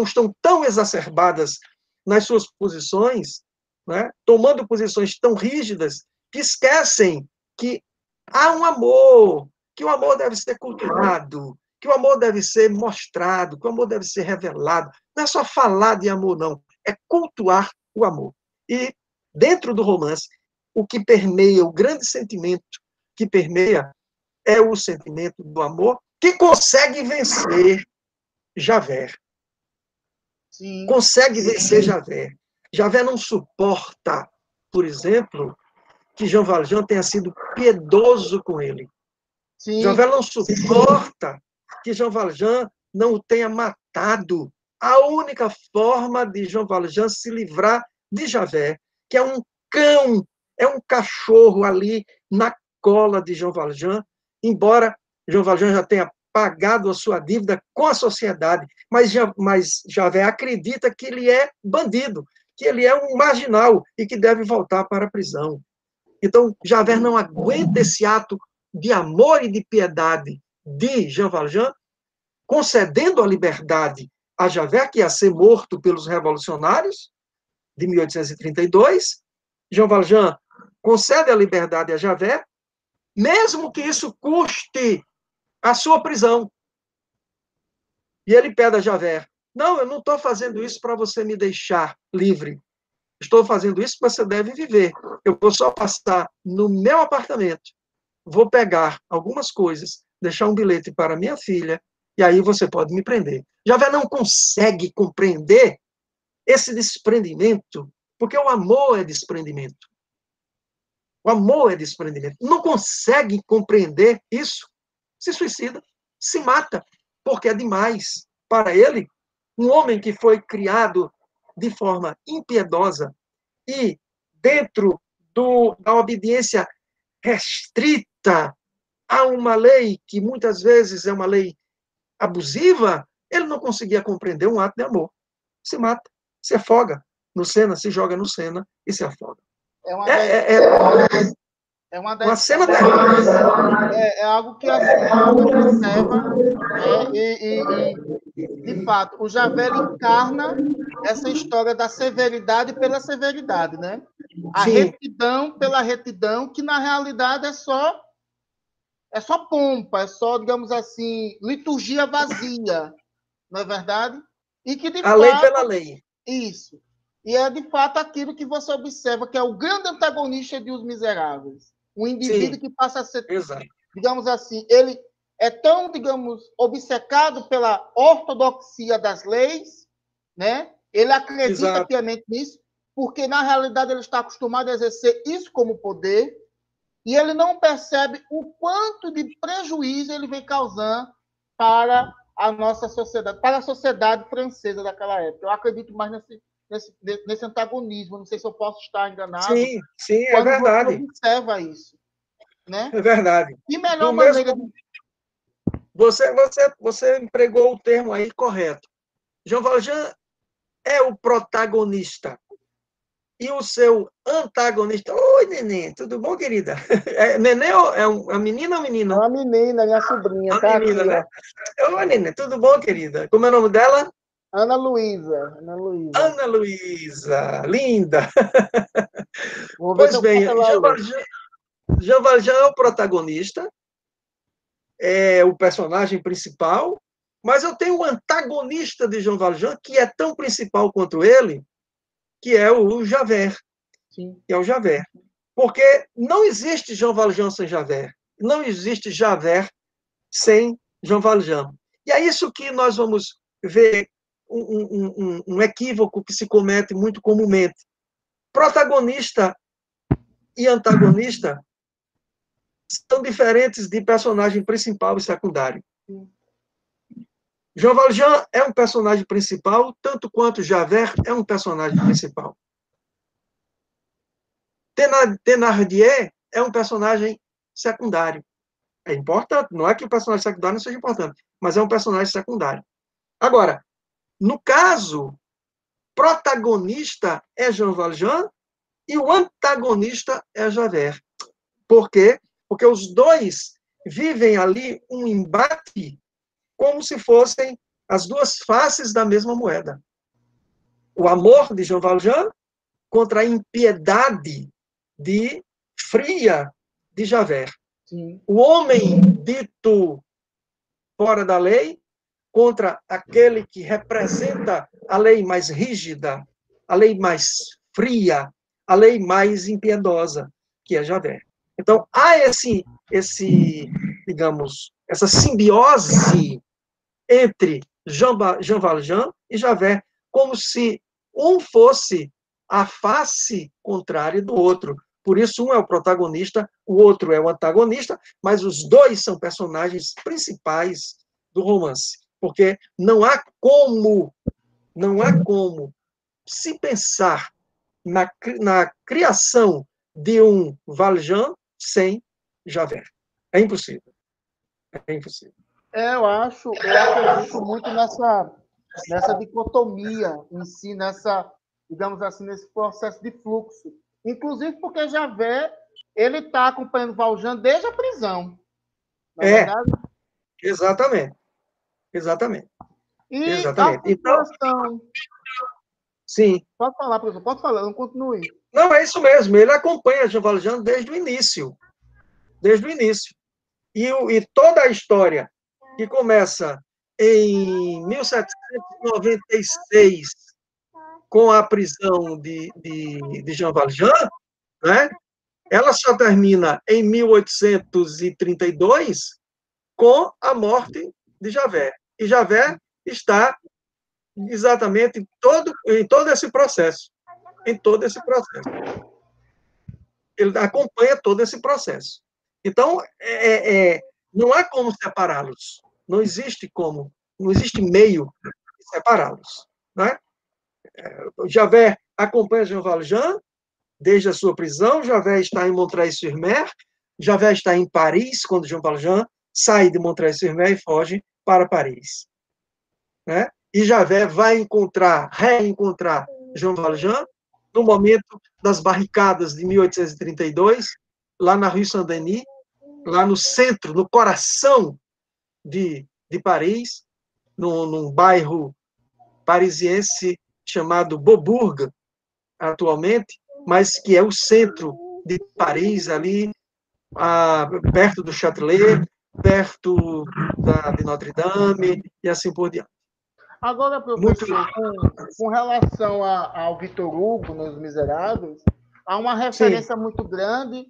Speaker 2: estão tão exacerbadas nas suas posições, né, tomando posições tão rígidas, que esquecem que há um amor, que o amor deve ser cultuado, que o amor deve ser mostrado, que o amor deve ser revelado. Não é só falar de amor, não. É cultuar o amor. E, dentro do romance, o que permeia, o grande sentimento que permeia é o sentimento do amor que consegue vencer Javert. Sim. Consegue vencer Javert. Javert não suporta, por exemplo, que Jean Valjean tenha sido piedoso com ele. Sim. Javert não suporta que Jean Valjean não o tenha matado. A única forma de Jean Valjean se livrar de Javert, que é um cão, é um cachorro ali na cola de Jean Valjean, embora Jean Valjean já tenha pagado a sua dívida com a sociedade, mas Javert acredita que ele é bandido, que ele é um marginal e que deve voltar para a prisão. Então, Javert não aguenta esse ato de amor e de piedade de Jean Valjean, concedendo a liberdade a Javert, que ia ser morto pelos revolucionários, de 1832. Jean Valjean concede a liberdade a Javert, mesmo que isso custe a sua prisão. E ele pede a Javert, não, eu não estou fazendo isso para você me deixar livre. Estou fazendo isso porque você deve viver. Eu vou só passar no meu apartamento, vou pegar algumas coisas, deixar um bilhete para minha filha, e aí você pode me prender. Javert não consegue compreender esse desprendimento, porque o amor é desprendimento. O amor é desprendimento. Não consegue compreender isso, se suicida, se mata, porque é demais para ele. Um homem que foi criado de forma impiedosa e dentro da obediência restrita a uma lei que muitas vezes é uma lei abusiva, ele não conseguia compreender um ato de amor. Se mata, se afoga no Sena, se joga no Sena e se afoga.
Speaker 1: É uma É
Speaker 2: uma cena terrível.
Speaker 1: É algo que assim, a gente observa, né? De fato, o Javé encarna essa história da severidade pela severidade, né? A
Speaker 2: Sim.
Speaker 1: retidão pela retidão, que na realidade é só pompa, é só, digamos assim, liturgia vazia, não é verdade? E que de
Speaker 2: A
Speaker 1: fato,
Speaker 2: lei pela lei.
Speaker 1: Isso. E é de fato aquilo que você observa, que é o grande antagonista de Os Miseráveis. Um indivíduo
Speaker 2: Sim.
Speaker 1: que passa a ser,
Speaker 2: Exato.
Speaker 1: digamos assim, ele é tão, digamos, obcecado pela ortodoxia das leis, né? Ele acredita
Speaker 2: Exato.
Speaker 1: piamente nisso, porque na realidade ele está acostumado a exercer isso como poder, e ele não percebe o quanto de prejuízo ele vem causando para a nossa sociedade, para a sociedade francesa daquela época. Eu acredito mais nesse antagonismo, não sei se eu posso estar enganado,
Speaker 2: Sim, é
Speaker 1: quando você
Speaker 2: verdade.
Speaker 1: observa isso, né?
Speaker 2: É verdade.
Speaker 1: Que melhor
Speaker 2: Do
Speaker 1: maneira
Speaker 2: mesmo, você empregou o termo aí correto. Jean Valjean é o protagonista. E o seu antagonista... Oi, neném, tudo bom, querida? Neném é uma menina ou menina?
Speaker 1: É uma menina, minha sobrinha,
Speaker 2: Uma
Speaker 1: tá
Speaker 2: menina,
Speaker 1: aqui,
Speaker 2: né?
Speaker 1: ó.
Speaker 2: Oi, neném, tudo bom, querida? Como é o nome dela?
Speaker 1: Ana Luísa. Ana Luísa.
Speaker 2: Ana Luísa, linda.
Speaker 1: Vou ver se
Speaker 2: Pois
Speaker 1: eu posso
Speaker 2: bem,
Speaker 1: ela ler.
Speaker 2: Jean Valjean é o protagonista, é o personagem principal, mas eu tenho um antagonista de Jean Valjean que é tão principal quanto ele, que é o Javert.
Speaker 1: Sim.
Speaker 2: Que é o Javert. Porque não existe Jean Valjean sem Javert. Não existe Javert sem Jean Valjean. E é isso que nós vamos ver um equívoco que se comete muito comumente. Protagonista e antagonista são diferentes de personagem principal e secundário. Jean Valjean é um personagem principal, tanto quanto Javert é um personagem principal. Thénardier é um personagem secundário. É importante, não é que o personagem secundário não seja importante, mas é um personagem secundário. Agora, no caso, protagonista é Jean Valjean e o antagonista é Javert. Por quê? Porque os dois vivem ali um embate como se fossem as duas faces da mesma moeda. O amor de Jean Valjean contra a impiedade fria de Javert.
Speaker 1: Sim.
Speaker 2: O homem dito fora da lei contra aquele que representa a lei mais rígida, a lei mais fria, a lei mais impiedosa, que é Javert. Então, há digamos, essa simbiose entre Jean Valjean e Javert, como se um fosse a face contrária do outro. Por isso, um é o protagonista, o outro é o antagonista, mas os dois são personagens principais do romance. Porque não há como se pensar na criação de um Valjean sem Javert. É impossível. É impossível.
Speaker 1: Eu acredito muito nessa dicotomia em si, digamos assim, nesse processo de fluxo. Inclusive porque Javert, ele está acompanhando Valjean desde a prisão. Não é verdade?
Speaker 2: Exatamente. Exatamente.
Speaker 1: E
Speaker 2: Exatamente.
Speaker 1: a situação...
Speaker 2: Sim.
Speaker 1: Pode falar, professor, pode falar, não continue.
Speaker 2: Não, é isso mesmo. Ele acompanha Jean Valjean desde o início. Desde o início. E toda a história que começa em 1796, com a prisão de Jean Valjean, né? Ela só termina em 1832 com a morte de Javert. E Javert está exatamente em todo esse processo. Em todo esse processo. ele acompanha todo esse processo. Então, não há como separá-los. Não existe como, não existe meio de separá-los. Né? Javert acompanha Jean Valjean desde a sua prisão, Javert está em Montreuil-sur-Mer, Javert está em Paris, quando Jean Valjean sai de Montreuil-sur-Mer e foge para Paris. Né? E Javert vai reencontrar Jean Valjean no momento das barricadas de 1832, lá na Rue Saint-Denis, lá no centro, no coração de Paris, num bairro parisiense chamado Beaubourg, atualmente, mas que é o centro de Paris, ali, perto do Châtelet, perto de Notre-Dame, e assim por diante.
Speaker 1: Agora, professor, com relação ao Victor Hugo, nos Miseráveis, há uma referência muito grande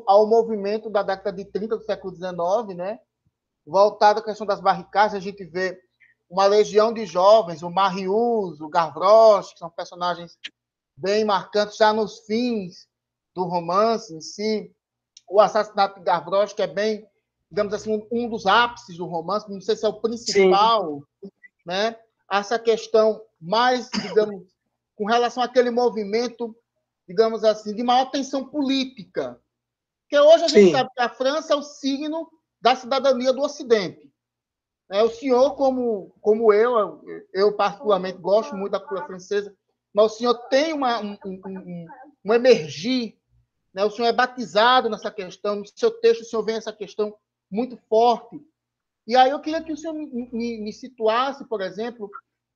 Speaker 1: ao movimento da década de 30 do século XIX, né? Voltado à questão das barricadas, a gente vê uma legião de jovens, o Marius, o Gavroche, que são personagens bem marcantes já nos fins do romance em si, o assassinato de Gavroche, que é bem, digamos assim, um dos ápices do romance, não sei se é o principal, né? Essa questão mais, digamos, com relação àquele movimento, digamos assim, de maior tensão política. Porque hoje a gente sabe que a França é o signo da cidadania do Ocidente. O senhor, como eu particularmente gosto muito da cultura francesa, mas o senhor tem um emergir, né? O senhor é batizado nessa questão, no seu texto o senhor vê essa questão muito forte. E aí eu queria que o senhor me situasse, por exemplo,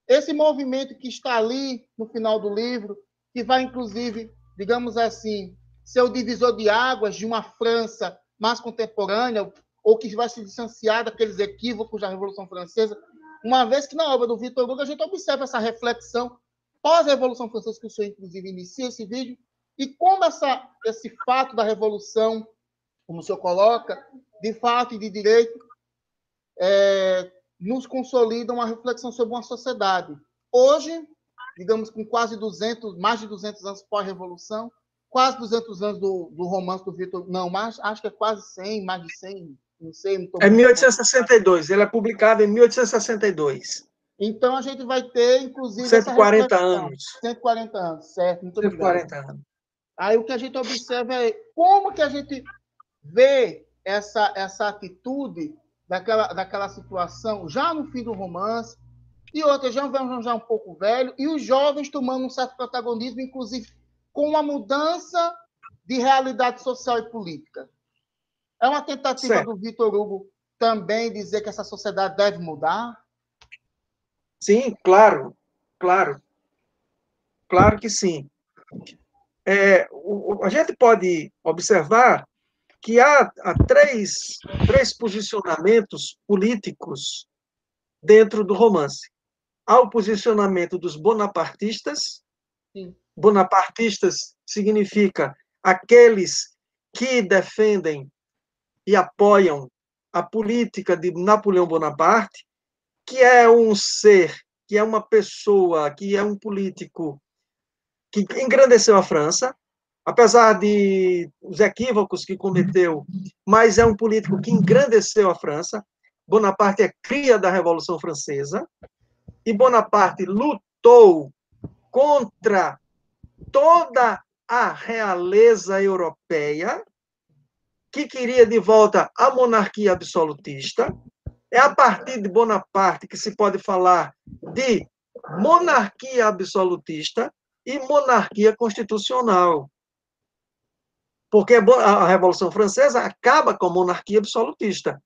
Speaker 1: esse movimento que está ali no final do livro, que vai, inclusive, digamos assim, ser o divisor de águas de uma França mais contemporânea, ou que vai se distanciar daqueles equívocos da Revolução Francesa, uma vez que na obra do Victor Hugo a gente observa essa reflexão pós-Revolução Francesa, que o senhor, inclusive, inicia esse vídeo, e como esse fato da Revolução, como o senhor coloca, de fato e de direito, nos consolida uma reflexão sobre uma sociedade. Hoje, digamos, com mais de 200 anos pós-revolução, quase 200 anos do romance do Victor, não, mas acho que é quase 100, mais de 100, não sei. Não
Speaker 2: é 1862, ele é publicado em 1862.
Speaker 1: Então, a gente vai ter, inclusive,
Speaker 2: 140 anos.
Speaker 1: 140 anos, certo, muito
Speaker 2: 140
Speaker 1: obrigado.
Speaker 2: anos.
Speaker 1: Aí o que a gente observa é como que a gente vê essa atitude daquela situação já no fim do romance, e outra já um pouco velho, e os jovens tomando um certo protagonismo, inclusive com uma mudança de realidade social e política. É uma tentativa do Victor Hugo também dizer que essa sociedade deve mudar?
Speaker 2: Sim, claro, claro. Claro que sim. A gente pode observar que há três posicionamentos políticos dentro do romance. Há o posicionamento dos bonapartistas. Sim. Bonapartistas significa aqueles que defendem e apoiam a política de Napoleão Bonaparte, que é um ser, que é uma pessoa, que é um político que engrandeceu a França, apesar de os equívocos que cometeu, mas é um político que engrandeceu a França. Bonaparte é cria da Revolução Francesa, e Bonaparte lutou contra toda a realeza europeia, que queria de volta a monarquia absolutista. É a partir de Bonaparte que se pode falar de monarquia absolutista e monarquia constitucional. Porque a Revolução Francesa acaba com a monarquia absolutista.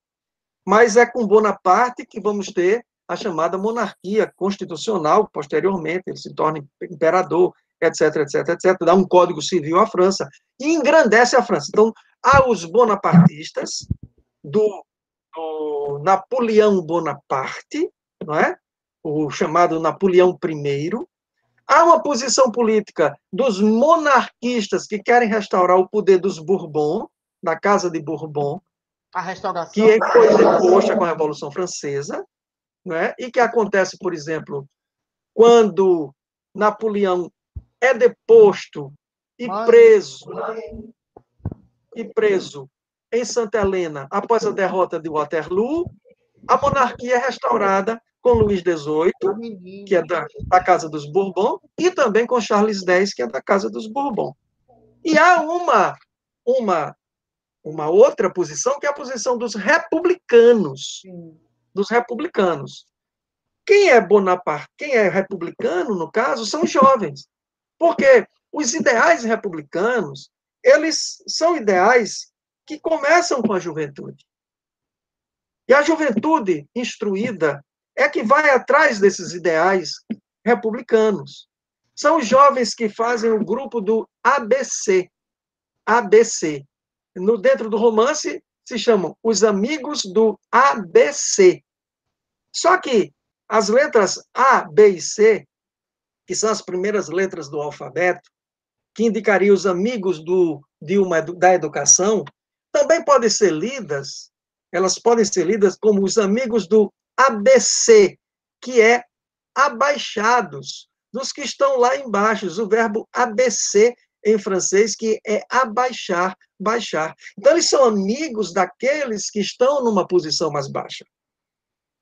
Speaker 2: Mas é com Bonaparte que vamos ter a chamada monarquia constitucional, posteriormente, ele se torna imperador, etc, etc, etc, dá um código civil à França e engrandece a França. Então, há os bonapartistas do Napoleão Bonaparte, não é? O chamado Napoleão I. Há uma posição política dos monarquistas que querem restaurar o poder dos Bourbon, da Casa de Bourbon,
Speaker 1: a restauração,
Speaker 2: que foi deposta com a Revolução Francesa, né? E que acontece, por exemplo, quando Napoleão é deposto e preso em Santa Helena após a derrota de Waterloo, a monarquia é restaurada com Luís XVIII, que é da Casa dos Bourbon, e também com Charles X, que é da Casa dos Bourbon. E há uma outra posição, que é a posição dos republicanos. Dos republicanos. Quem é republicano, no caso, são os jovens. Porque os ideais republicanos, eles são ideais que começam com a juventude. E a juventude instruída é que vai atrás desses ideais republicanos. São os jovens que fazem o grupo do ABC. ABC. Dentro do romance, se chamam os amigos do ABC. Só que as letras A, B e C, que são as primeiras letras do alfabeto, que indicariam os amigos da educação, também podem ser lidas, elas podem ser lidas como os amigos do ABC, que é abaixados, dos que estão lá embaixo, o verbo ABC em francês, que é abaixar, baixar. Então, eles são amigos daqueles que estão numa posição mais baixa,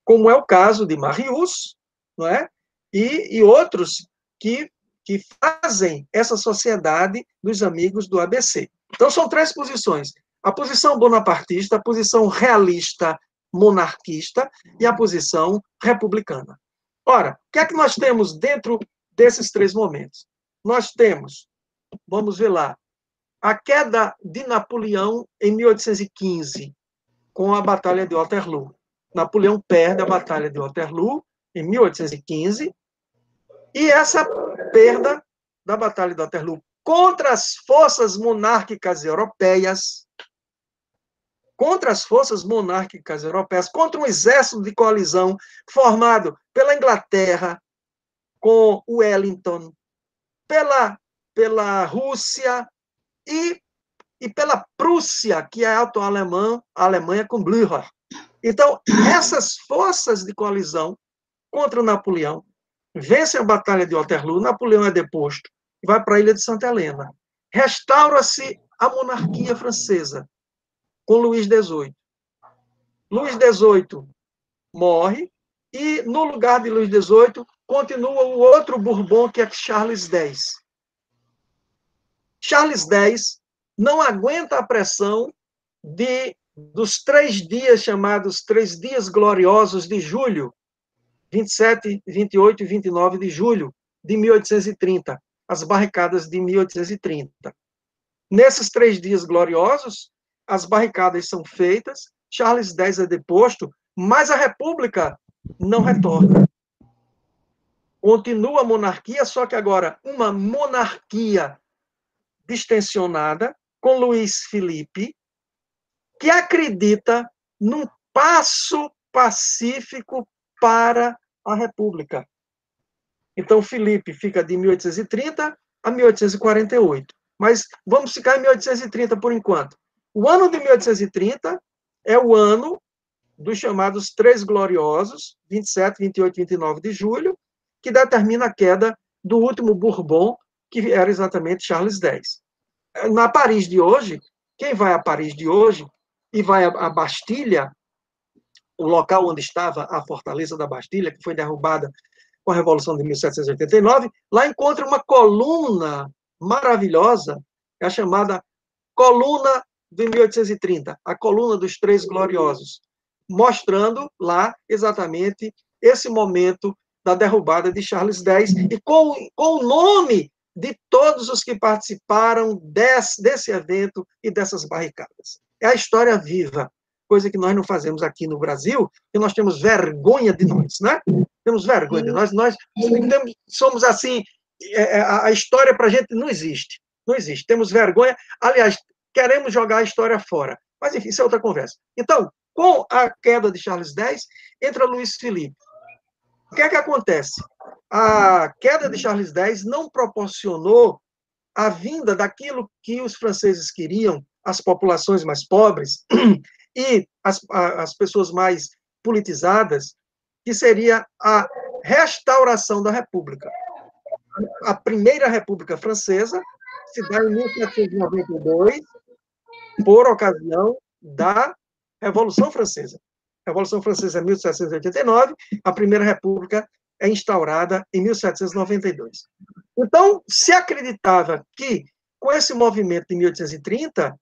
Speaker 2: como é o caso de Marius, não é? E outros que fazem essa sociedade dos amigos do ABC. Então, são três posições: a posição bonapartista, a posição realista monarquista e a posição republicana. Ora, o que é que nós temos dentro desses três momentos? Nós temos, vamos ver lá, a queda de Napoleão em 1815, com a Batalha de Waterloo. Napoleão perde a Batalha de Waterloo em 1815, e essa perda da Batalha de Waterloo contra as forças monárquicas europeias, contra um exército de coalizão formado pela Inglaterra, com Wellington, pela Rússia e pela Prússia, que é a atual Alemanha com Blücher. Então, essas forças de coalizão contra o Napoleão vencem a Batalha de Waterloo, Napoleão é deposto, vai para a Ilha de Santa Helena. Restaura-se a monarquia francesa, com Luís XVIII. Luís XVIII morre, e no lugar de Luís XVIII continua o outro Bourbon, que é Charles X. Charles X não aguenta a pressão dos 3 dias chamados 3 dias gloriosos de julho, 27, 28 e 29 de julho de 1830, as barricadas de 1830. Nesses 3 dias gloriosos, as barricadas são feitas, Charles X é deposto, mas a República não retorna. Continua a monarquia, só que agora uma monarquia distensionada, com Luís Filipe, que acredita num passo pacífico para a República. Então, Filipe fica de 1830 a 1848. Mas vamos ficar em 1830 por enquanto. O ano de 1830 é o ano dos chamados Três Gloriosos, 27, 28 e 29 de julho, que determina a queda do último Bourbon, que era exatamente Charles X. Na Paris de hoje, quem vai a Paris de hoje e vai à Bastilha, o local onde estava a fortaleza da Bastilha, que foi derrubada com a Revolução de 1789, lá encontra uma coluna maravilhosa, é a chamada Coluna de 1830, a Coluna dos Três Gloriosos, mostrando lá exatamente esse momento da derrubada de Charles X, e com o nome de todos os que participaram desse evento e dessas barricadas. É a história viva, coisa que nós não fazemos aqui no Brasil, e nós temos vergonha de nós, né? Temos vergonha de nós. Nós somos assim, a história para a gente não existe. Não existe. Temos vergonha. Aliás, queremos jogar a história fora. Mas, enfim, isso é outra conversa. Então, com a queda de Charles X, entra Luís Filipe. O que é que acontece? A queda de Charles X não proporcionou a vinda daquilo que os franceses queriam, as populações mais pobres e as pessoas mais politizadas, que seria a restauração da República. A primeira República Francesa se dá em 1792, por ocasião da Revolução Francesa. A Revolução Francesa é 1789, a Primeira República é instaurada em 1792. Então, se acreditava que, com esse movimento de 1830,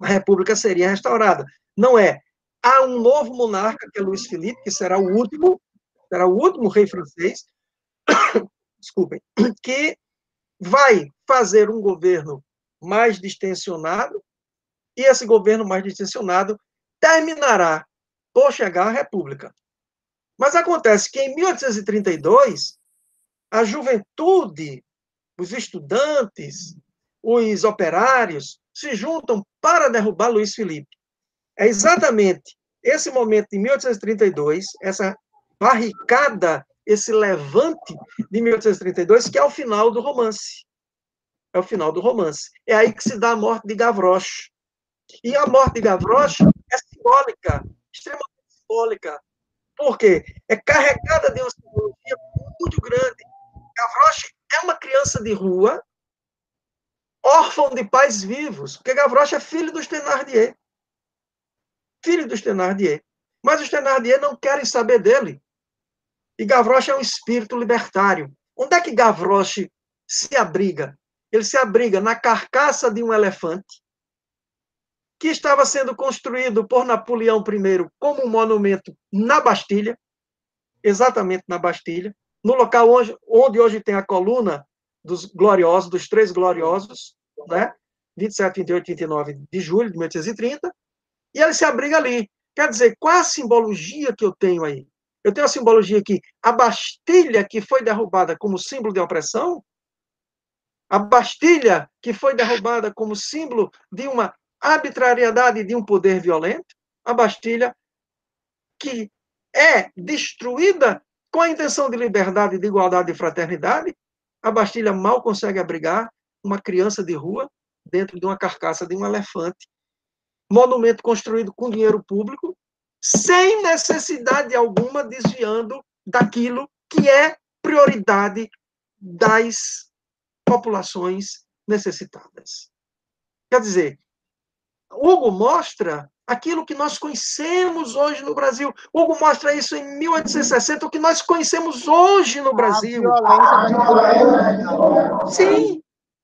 Speaker 2: a República seria restaurada. Não é. Há um novo monarca, que é Luís Filipe, que será o último rei francês, desculpem, que vai fazer um governo mais distensionado, e esse governo mais distensionado terminará por chegar à República. Mas acontece que, em 1832, a juventude, os estudantes, os operários, se juntam para derrubar Luís Filipe. É exatamente esse momento de 1832, essa barricada, esse levante de 1832, que é o final do romance. É o final do romance. É aí que se dá a morte de Gavroche. E a morte de Gavroche é simbólica, extremamente simbólica. Por quê? É carregada de uma simbologia muito grande. Gavroche é uma criança de rua, órfão de pais vivos, porque Gavroche é filho dos Thénardier. Filho dos Thénardier. Mas os Thénardier não querem saber dele. E Gavroche é um espírito libertário. Onde é que Gavroche se abriga? Ele se abriga na carcaça de um elefante que estava sendo construído por Napoleão I como um monumento na Bastilha, exatamente na Bastilha, no local onde hoje tem a coluna dos gloriosos, dos três gloriosos, né? 27, 28, 29 de julho de 1830, e ele se abriga ali. Quer dizer, qual a simbologia que eu tenho aí? Eu tenho a simbologia que a Bastilha, que foi derrubada como símbolo de opressão, a Bastilha, que foi derrubada como símbolo de uma arbitrariedade de um poder violento, a Bastilha, que é destruída com a intenção de liberdade, de igualdade e fraternidade, a Bastilha mal consegue abrigar uma criança de rua dentro de uma carcaça de um elefante. Monumento construído com dinheiro público, sem necessidade alguma, desviando daquilo que é prioridade das populações necessitadas. Quer dizer, Hugo mostra aquilo que nós conhecemos hoje no Brasil. Hugo mostra isso em 1860, o que nós conhecemos hoje no Brasil.
Speaker 1: A violência da...
Speaker 2: Sim,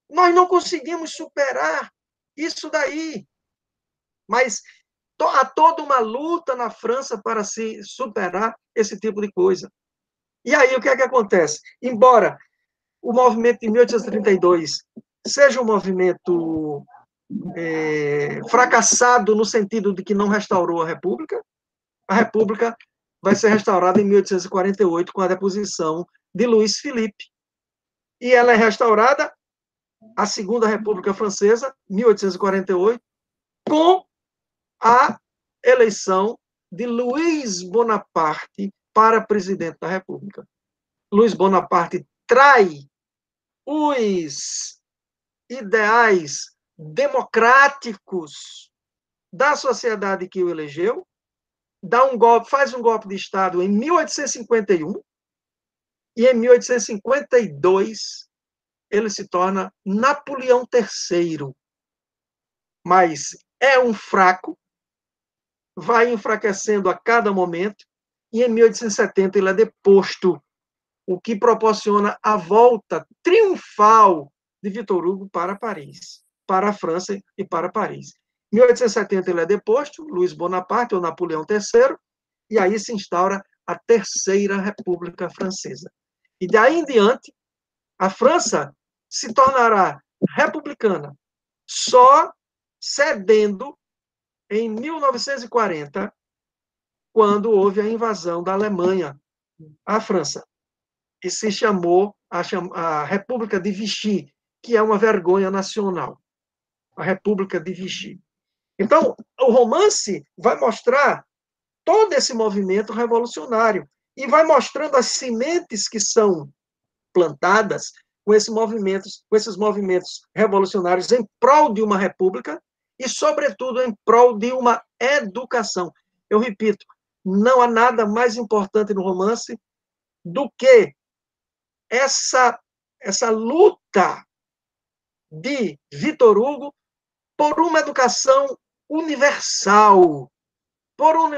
Speaker 2: nós não conseguimos superar isso daí. Mas há toda uma luta na França para se superar esse tipo de coisa. E aí, o que é que acontece? Embora o movimento de 1832 seja um movimento fracassado no sentido de que não restaurou a República vai ser restaurada em 1848 com a deposição de Luís Filipe. E ela é restaurada, a Segunda República Francesa, 1848, com a eleição de Luiz Bonaparte para presidente da República. Luiz Bonaparte trai os ideais democráticos da sociedade que o elegeu, dá um golpe, faz um golpe de Estado em 1851, e em 1852 ele se torna Napoleão III. Mas é um fraco, vai enfraquecendo a cada momento, e em 1870 ele é deposto, o que proporciona a volta triunfal de Victor Hugo para Paris, para a França e para Paris. Em 1870 ele é deposto, Luiz Bonaparte, ou Napoleão III, e aí se instaura a Terceira República Francesa. E daí em diante, a França se tornará republicana, só cedendo em 1940, quando houve a invasão da Alemanha à França, e se chamou a República de Vichy, que é uma vergonha nacional. A República de Vichy. Então, o romance vai mostrar todo esse movimento revolucionário e vai mostrando as sementes que são plantadas com esses movimentos revolucionários em prol de uma república e, sobretudo, em prol de uma educação. Eu repito, não há nada mais importante no romance do que essa luta de Vitor Hugo por uma educação universal, por uma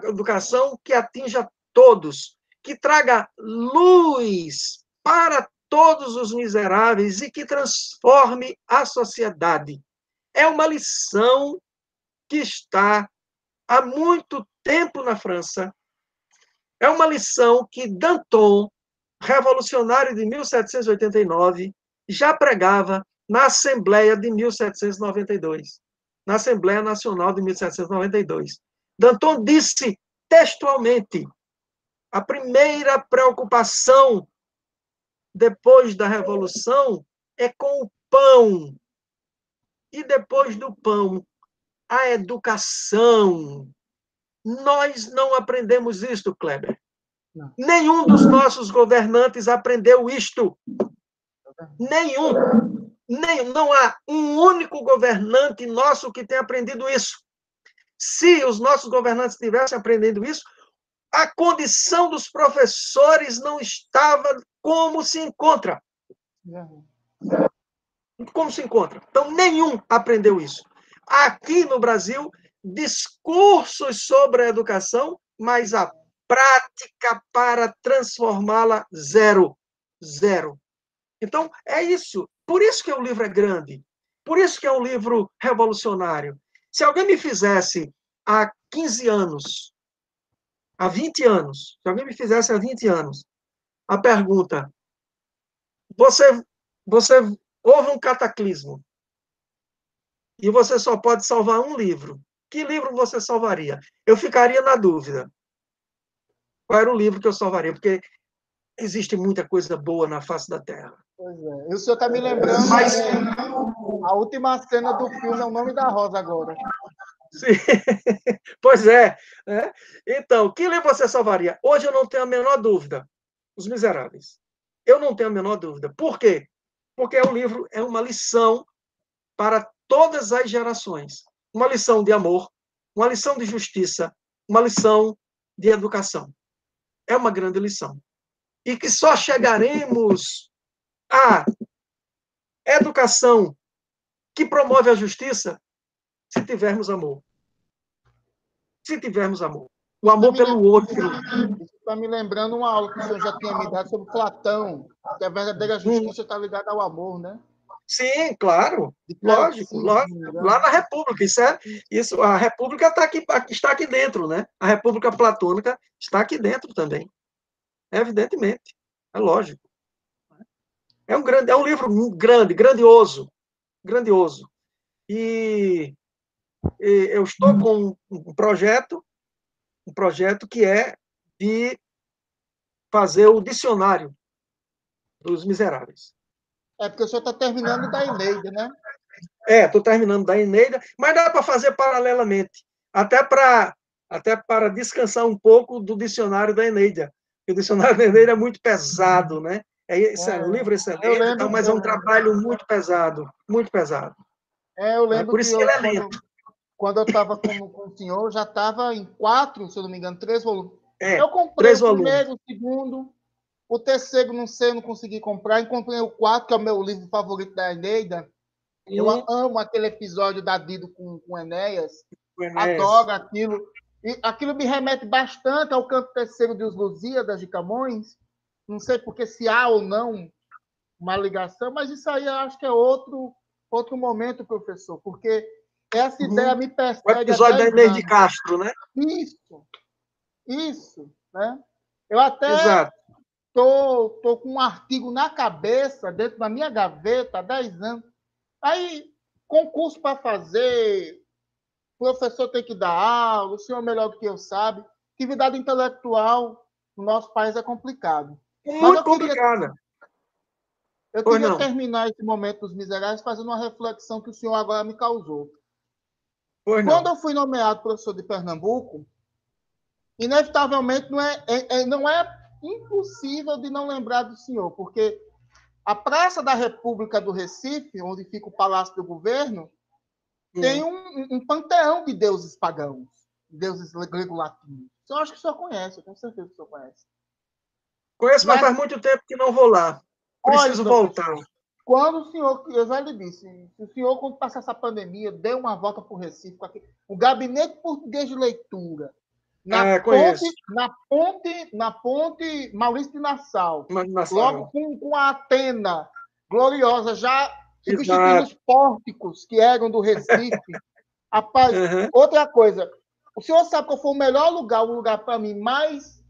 Speaker 2: educação que atinja todos, que traga luz para todos os miseráveis e que transforme a sociedade. É uma lição que está há muito tempo na França. É uma lição que Danton, revolucionário de 1789, já pregava na Assembleia de 1792, na Assembleia Nacional de 1792. Danton disse textualmente: a primeira preocupação depois da Revolução é com o pão. E depois do pão, a educação. Nós não aprendemos isto, Kleber. Não. Nenhum dos nossos governantes aprendeu isto. Nenhum. Não há um único governante nosso que tenha aprendido isso. Se os nossos governantes tivessem aprendido isso, a condição dos professores não estava como se encontra. Como se encontra. Então, nenhum aprendeu isso. Aqui no Brasil, discursos sobre a educação, mas a prática para transformá-la, zero. Zero. Então, é isso. Por isso que o livro é grande. Por isso que é um livro revolucionário. Se alguém me fizesse há 15 anos, há 20 anos, se alguém me fizesse há 20 anos, a pergunta, você houve um cataclismo e você só pode salvar um livro. Que livro você salvaria? Eu ficaria na dúvida. Qual era o livro que eu salvaria? Porque existe muita coisa boa na face da Terra.
Speaker 1: Pois é. E o senhor está me lembrando a última cena do filme é O Nome da Rosa agora.
Speaker 2: Sim. Pois é. Então, que livro você salvaria? Hoje eu não tenho a menor dúvida. Os Miseráveis. Eu não tenho a menor dúvida. Por quê? Porque o livro é uma lição para todas as gerações. Uma lição de amor, uma lição de justiça, uma lição de educação. É uma grande lição. E que só chegaremos à educação que promove a justiça se tivermos amor. Se tivermos amor. O amor pelo outro.
Speaker 1: Isso está me lembrando uma aula que o senhor já tinha me dado sobre Platão, que a verdadeira justiça está ligada ao amor, né?
Speaker 2: Sim, claro. Lógico. Lá na República. Isso, a República está aqui dentro, né? A República Platônica está aqui dentro também. Evidentemente. É lógico. É um livro grande, grandioso. Grandioso. E eu estou com um projeto que é de fazer o dicionário dos Miseráveis.
Speaker 1: É porque o senhor está terminando da Eneida, né?
Speaker 2: Estou terminando da Eneida, mas dá para fazer paralelamente, até para descansar um pouco do dicionário da Eneida. O dicionário da Eneida é muito pesado, né? É um livro excelente, mas é um trabalho muito pesado, muito pesado.
Speaker 1: Eu lembro
Speaker 2: por isso que ele é lento.
Speaker 1: Quando eu estava com o senhor, já estava em 4, se eu não me engano, 3 volumes.
Speaker 2: Eu
Speaker 1: comprei o primeiro, o segundo, o terceiro, não sei, eu não consegui comprar. Encontrei o 4, que é o meu livro favorito da Eneida. Eu amo aquele episódio da Dido com Enéas. Adoro aquilo. E aquilo me remete bastante ao canto terceiro de Os Lusíadas de Camões. Não sei porque se há ou não uma ligação, mas isso aí eu acho que é outro momento, professor, porque essa ideia me persegue.
Speaker 2: O episódio da Inês de Castro, né?
Speaker 1: Isso, né? Eu até tô com um artigo na cabeça, dentro da minha gaveta, há 10 anos. Aí, concurso para fazer, o professor tem que dar aula, o senhor melhor do que eu sabe. Atividade intelectual no nosso país é complicado.
Speaker 2: Muito complicada.
Speaker 1: Eu queria terminar esse momento dos Miseráveis fazendo uma reflexão que o senhor agora me causou. Quando eu fui nomeado professor de Pernambuco, inevitavelmente não é impossível de não lembrar do senhor, porque a Praça da República do Recife, onde fica o Palácio do Governo, tem um panteão de deuses pagãos, deuses grego-latinos. Eu acho que o senhor conhece, eu tenho certeza que o senhor conhece.
Speaker 2: Conheço, mas faz muito tempo que não vou lá. Preciso voltar.
Speaker 1: quando o senhor, eu já lhe disse, se o senhor, quando passar essa pandemia, dê uma volta para o Recife, o Gabinete Português de Leitura,
Speaker 2: Conheço.
Speaker 1: na ponte Maurício de Nassau, logo
Speaker 2: Nassau.
Speaker 1: com a Atena gloriosa, já substituindo
Speaker 2: Exato.
Speaker 1: os pórticos que eram do Recife. Rapaz,
Speaker 2: Uhum.
Speaker 1: outra coisa, o senhor sabe qual foi o melhor lugar, o lugar para mim mais,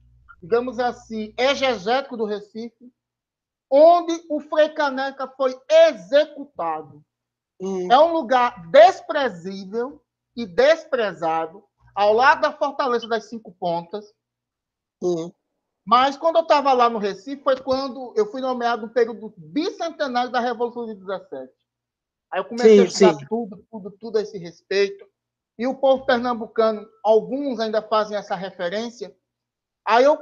Speaker 1: digamos assim, exegético do Recife? Onde o Frei Caneca foi executado. É um lugar desprezível e desprezado, ao lado da Fortaleza das Cinco Pontas. Mas quando eu estava lá no Recife, foi quando eu fui nomeado no período bicentenário da Revolução de 17. Aí eu comecei a estudar tudo a esse respeito. E o povo pernambucano, alguns ainda fazem essa referência. Aí eu,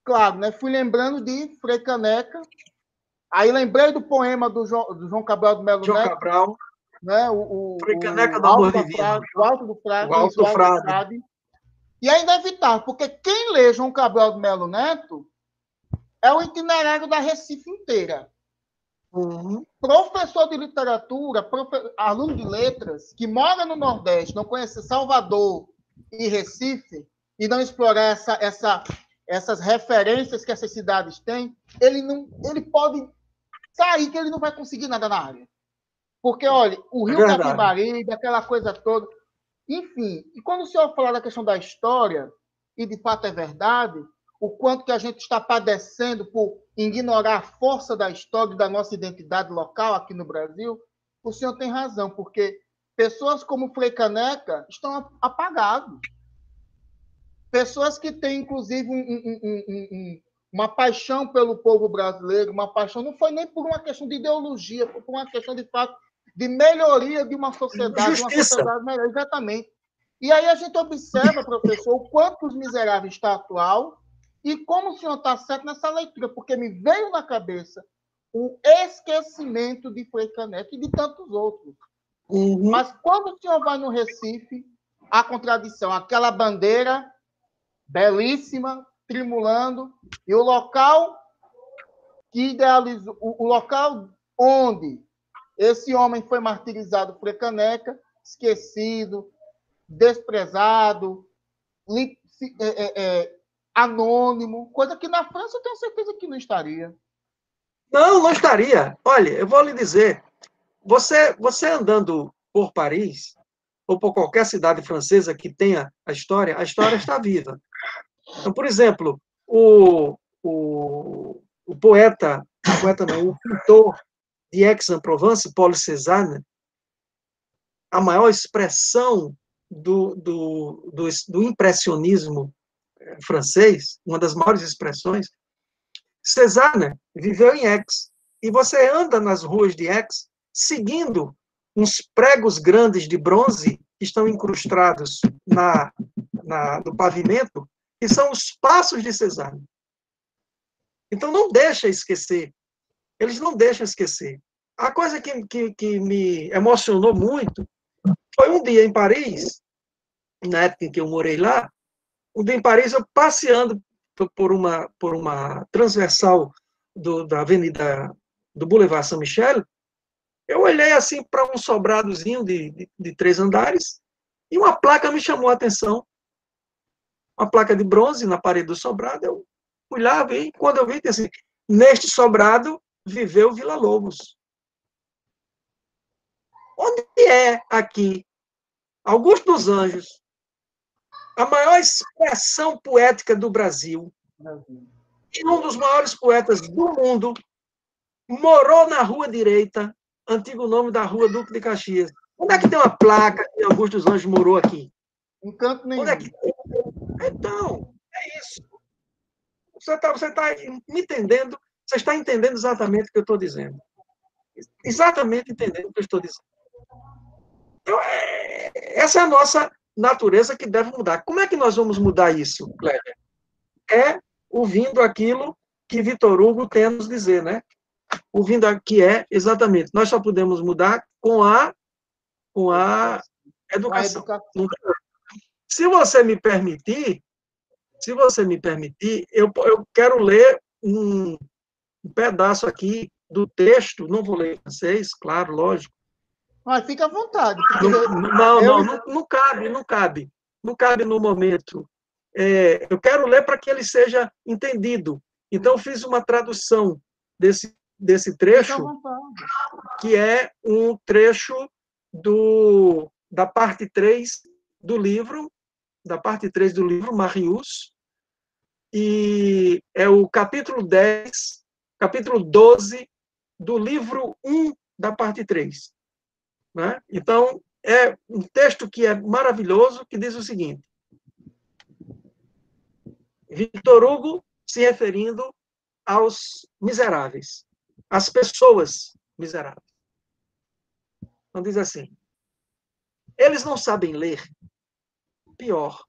Speaker 1: claro, né, fui lembrando de Frei Caneca. Aí lembrei do poema do João Cabral do Melo
Speaker 2: João
Speaker 1: Neto,
Speaker 2: Cabral.
Speaker 1: né?
Speaker 2: Frei Caneca do
Speaker 1: Alto
Speaker 2: Amor
Speaker 1: da
Speaker 2: Divino.
Speaker 1: Frade, o Alto do Frade,
Speaker 2: O Alto Frade.
Speaker 1: Frade. E é inevitável, porque quem lê João Cabral do Melo Neto é o itinerário da Recife inteira. Professor de literatura, aluno de letras, que mora no Nordeste, não conhece Salvador e Recife, e não explorar essas referências que essas cidades têm, ele pode sair que ele não vai conseguir nada na área. Porque, olha, o Rio Capibaribe, aquela coisa toda. Enfim, e quando o senhor falar da questão da história, e de fato é verdade, o quanto que a gente está padecendo por ignorar a força da história e da nossa identidade local aqui no Brasil, o senhor tem razão, porque pessoas como Frei Caneca estão apagados. Pessoas que têm, inclusive, uma paixão pelo povo brasileiro, uma paixão, não foi nem por uma questão de ideologia, foi por uma questão de fato de melhoria de uma sociedade,
Speaker 2: Justiça.
Speaker 1: uma sociedade melhor, exatamente. E aí a gente observa, professor, o quanto os miseráveis está atual e como o senhor está certo nessa leitura, porque me veio na cabeça o esquecimento de Frei Caneca e de tantos outros. Mas quando o senhor vai no Recife, a contradição, aquela bandeira belíssima, tremulando, e o local que idealizou, o local onde esse homem foi martirizado, Frei Caneca, esquecido, desprezado, anônimo, coisa que na França eu tenho certeza que não estaria.
Speaker 2: Não estaria. Olha, eu vou lhe dizer, você andando por Paris, ou por qualquer cidade francesa que tenha a história está viva. Então, por exemplo, o poeta não, o pintor de Aix-en-Provence, Paul Cézanne, a maior expressão do impressionismo francês, uma das maiores expressões, Cézanne viveu em Aix. E você anda nas ruas de Aix seguindo uns pregos grandes de bronze que estão incrustados no pavimento, que são os passos de Cézanne. Então, não deixa esquecer. Eles não deixam esquecer. A coisa que me emocionou muito foi um dia em Paris, na época em que eu morei lá, um dia em Paris, eu passeando por uma transversal da Avenida do Boulevard Saint-Michel, eu olhei assim para um sobradozinho de 3 andares e uma placa me chamou a atenção. Uma placa de bronze na parede do sobrado. Eu fui lá, vi, quando eu vi, assim, neste sobrado viveu Villa-Lobos. Onde é aqui Augusto dos Anjos, a maior expressão poética do Brasil, e um dos maiores poetas do mundo, morou na Rua Direita, antigo nome da Rua Duque de Caxias. Onde é que tem uma placa que Augusto dos Anjos morou aqui?
Speaker 1: Em canto nenhum.
Speaker 2: Onde é que... Então, é isso. Você está me entendendo? Você está entendendo exatamente o que eu estou dizendo. Exatamente entendendo o que eu estou dizendo. Então, essa é a nossa natureza que deve mudar. Como é que nós vamos mudar isso, Kleber? É ouvindo aquilo que Vitor Hugo tem a nos dizer, né? Ouvindo que é, exatamente, nós só podemos mudar com a educação. Se você me permitir, eu quero ler um pedaço aqui do texto, não vou ler em francês, claro, lógico.
Speaker 1: Mas fica à vontade.
Speaker 2: Não cabe, não cabe. Não cabe no momento. Eu quero ler para que ele seja entendido. Então, eu fiz uma tradução desse trecho, que é um trecho da parte 3 do livro, Marius, e é o capítulo 10, capítulo 12 do livro 1 da parte 3. Né? Então, é um texto que é maravilhoso, que diz o seguinte: Victor Hugo se referindo aos miseráveis, às pessoas miseráveis. Então, diz assim: eles não sabem ler. Pior,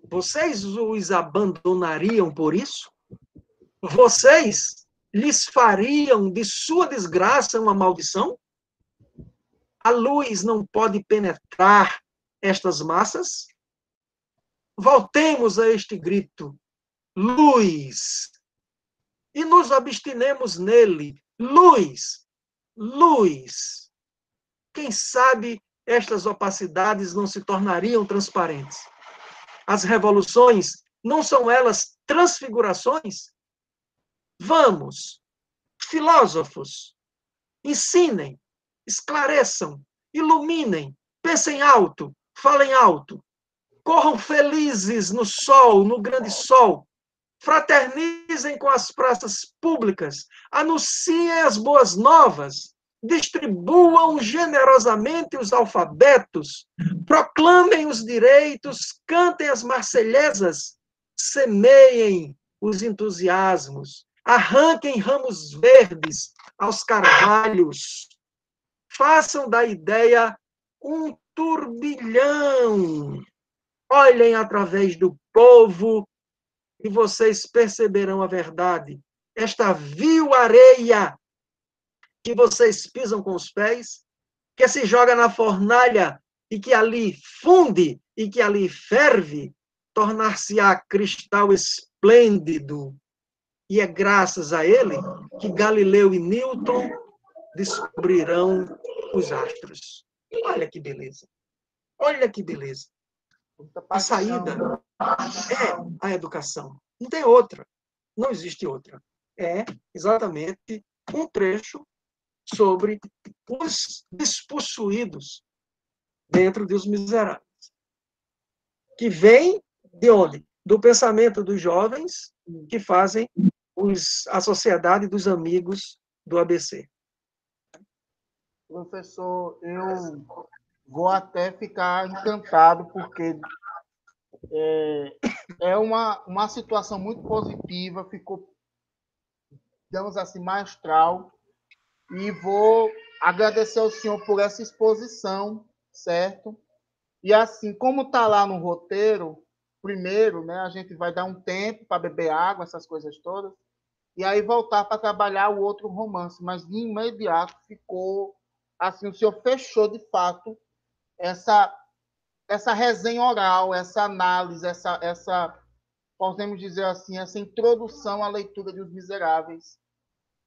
Speaker 2: vocês os abandonariam por isso? Vocês lhes fariam de sua desgraça uma maldição? A luz não pode penetrar estas massas? Voltemos a este grito: luz! E nos abstinemos nele: luz! Luz! Quem sabe estas opacidades não se tornariam transparentes? As revoluções, não são elas transfigurações? Vamos, filósofos, ensinem, esclareçam, iluminem, pensem alto, falem alto, corram felizes no sol, no grande sol, fraternizem com as praças públicas, anunciem as boas novas, distribuam generosamente os alfabetos, proclamem os direitos, cantem as marselhesas, semeiem os entusiasmos, arranquem ramos verdes aos carvalhos, façam da ideia um turbilhão, olhem através do povo e vocês perceberão a verdade. Esta vil areia que vocês pisam com os pés, que se joga na fornalha e que ali funde e que ali ferve, tornar-se-á cristal esplêndido. E é graças a ele que Galileu e Newton descobrirão os astros. Olha que beleza. Olha que beleza. A saída é a educação. Não tem outra. Não existe outra. É exatamente um trecho sobre os despossuídos dentro dos miseráveis. Que vem de onde? Do pensamento dos jovens que fazem a sociedade dos amigos do ABC.
Speaker 1: Professor, eu vou até ficar encantado, porque é uma situação muito positiva, ficou, digamos assim, magistral, e vou agradecer ao senhor por essa exposição, certo? E assim, como está lá no roteiro, primeiro, né, a gente vai dar um tempo para beber água, essas coisas todas, e aí voltar para trabalhar o outro romance, mas de imediato ficou, assim, o senhor fechou de fato essa resenha oral, essa análise, podemos dizer assim, essa introdução à leitura de Os Miseráveis,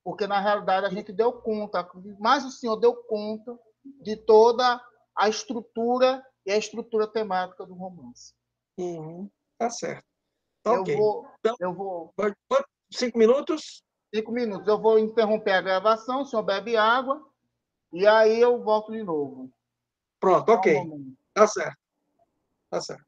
Speaker 1: porque na realidade a gente deu conta, mas o senhor deu conta de toda a estrutura e a estrutura temática do romance.
Speaker 2: Tá certo.
Speaker 1: Ok.
Speaker 2: Eu vou... 5 minutos?
Speaker 1: 5 minutos. Eu vou interromper a gravação, o senhor bebe água, e aí eu volto de novo.
Speaker 2: Pronto, ok. Tá certo. Tá certo.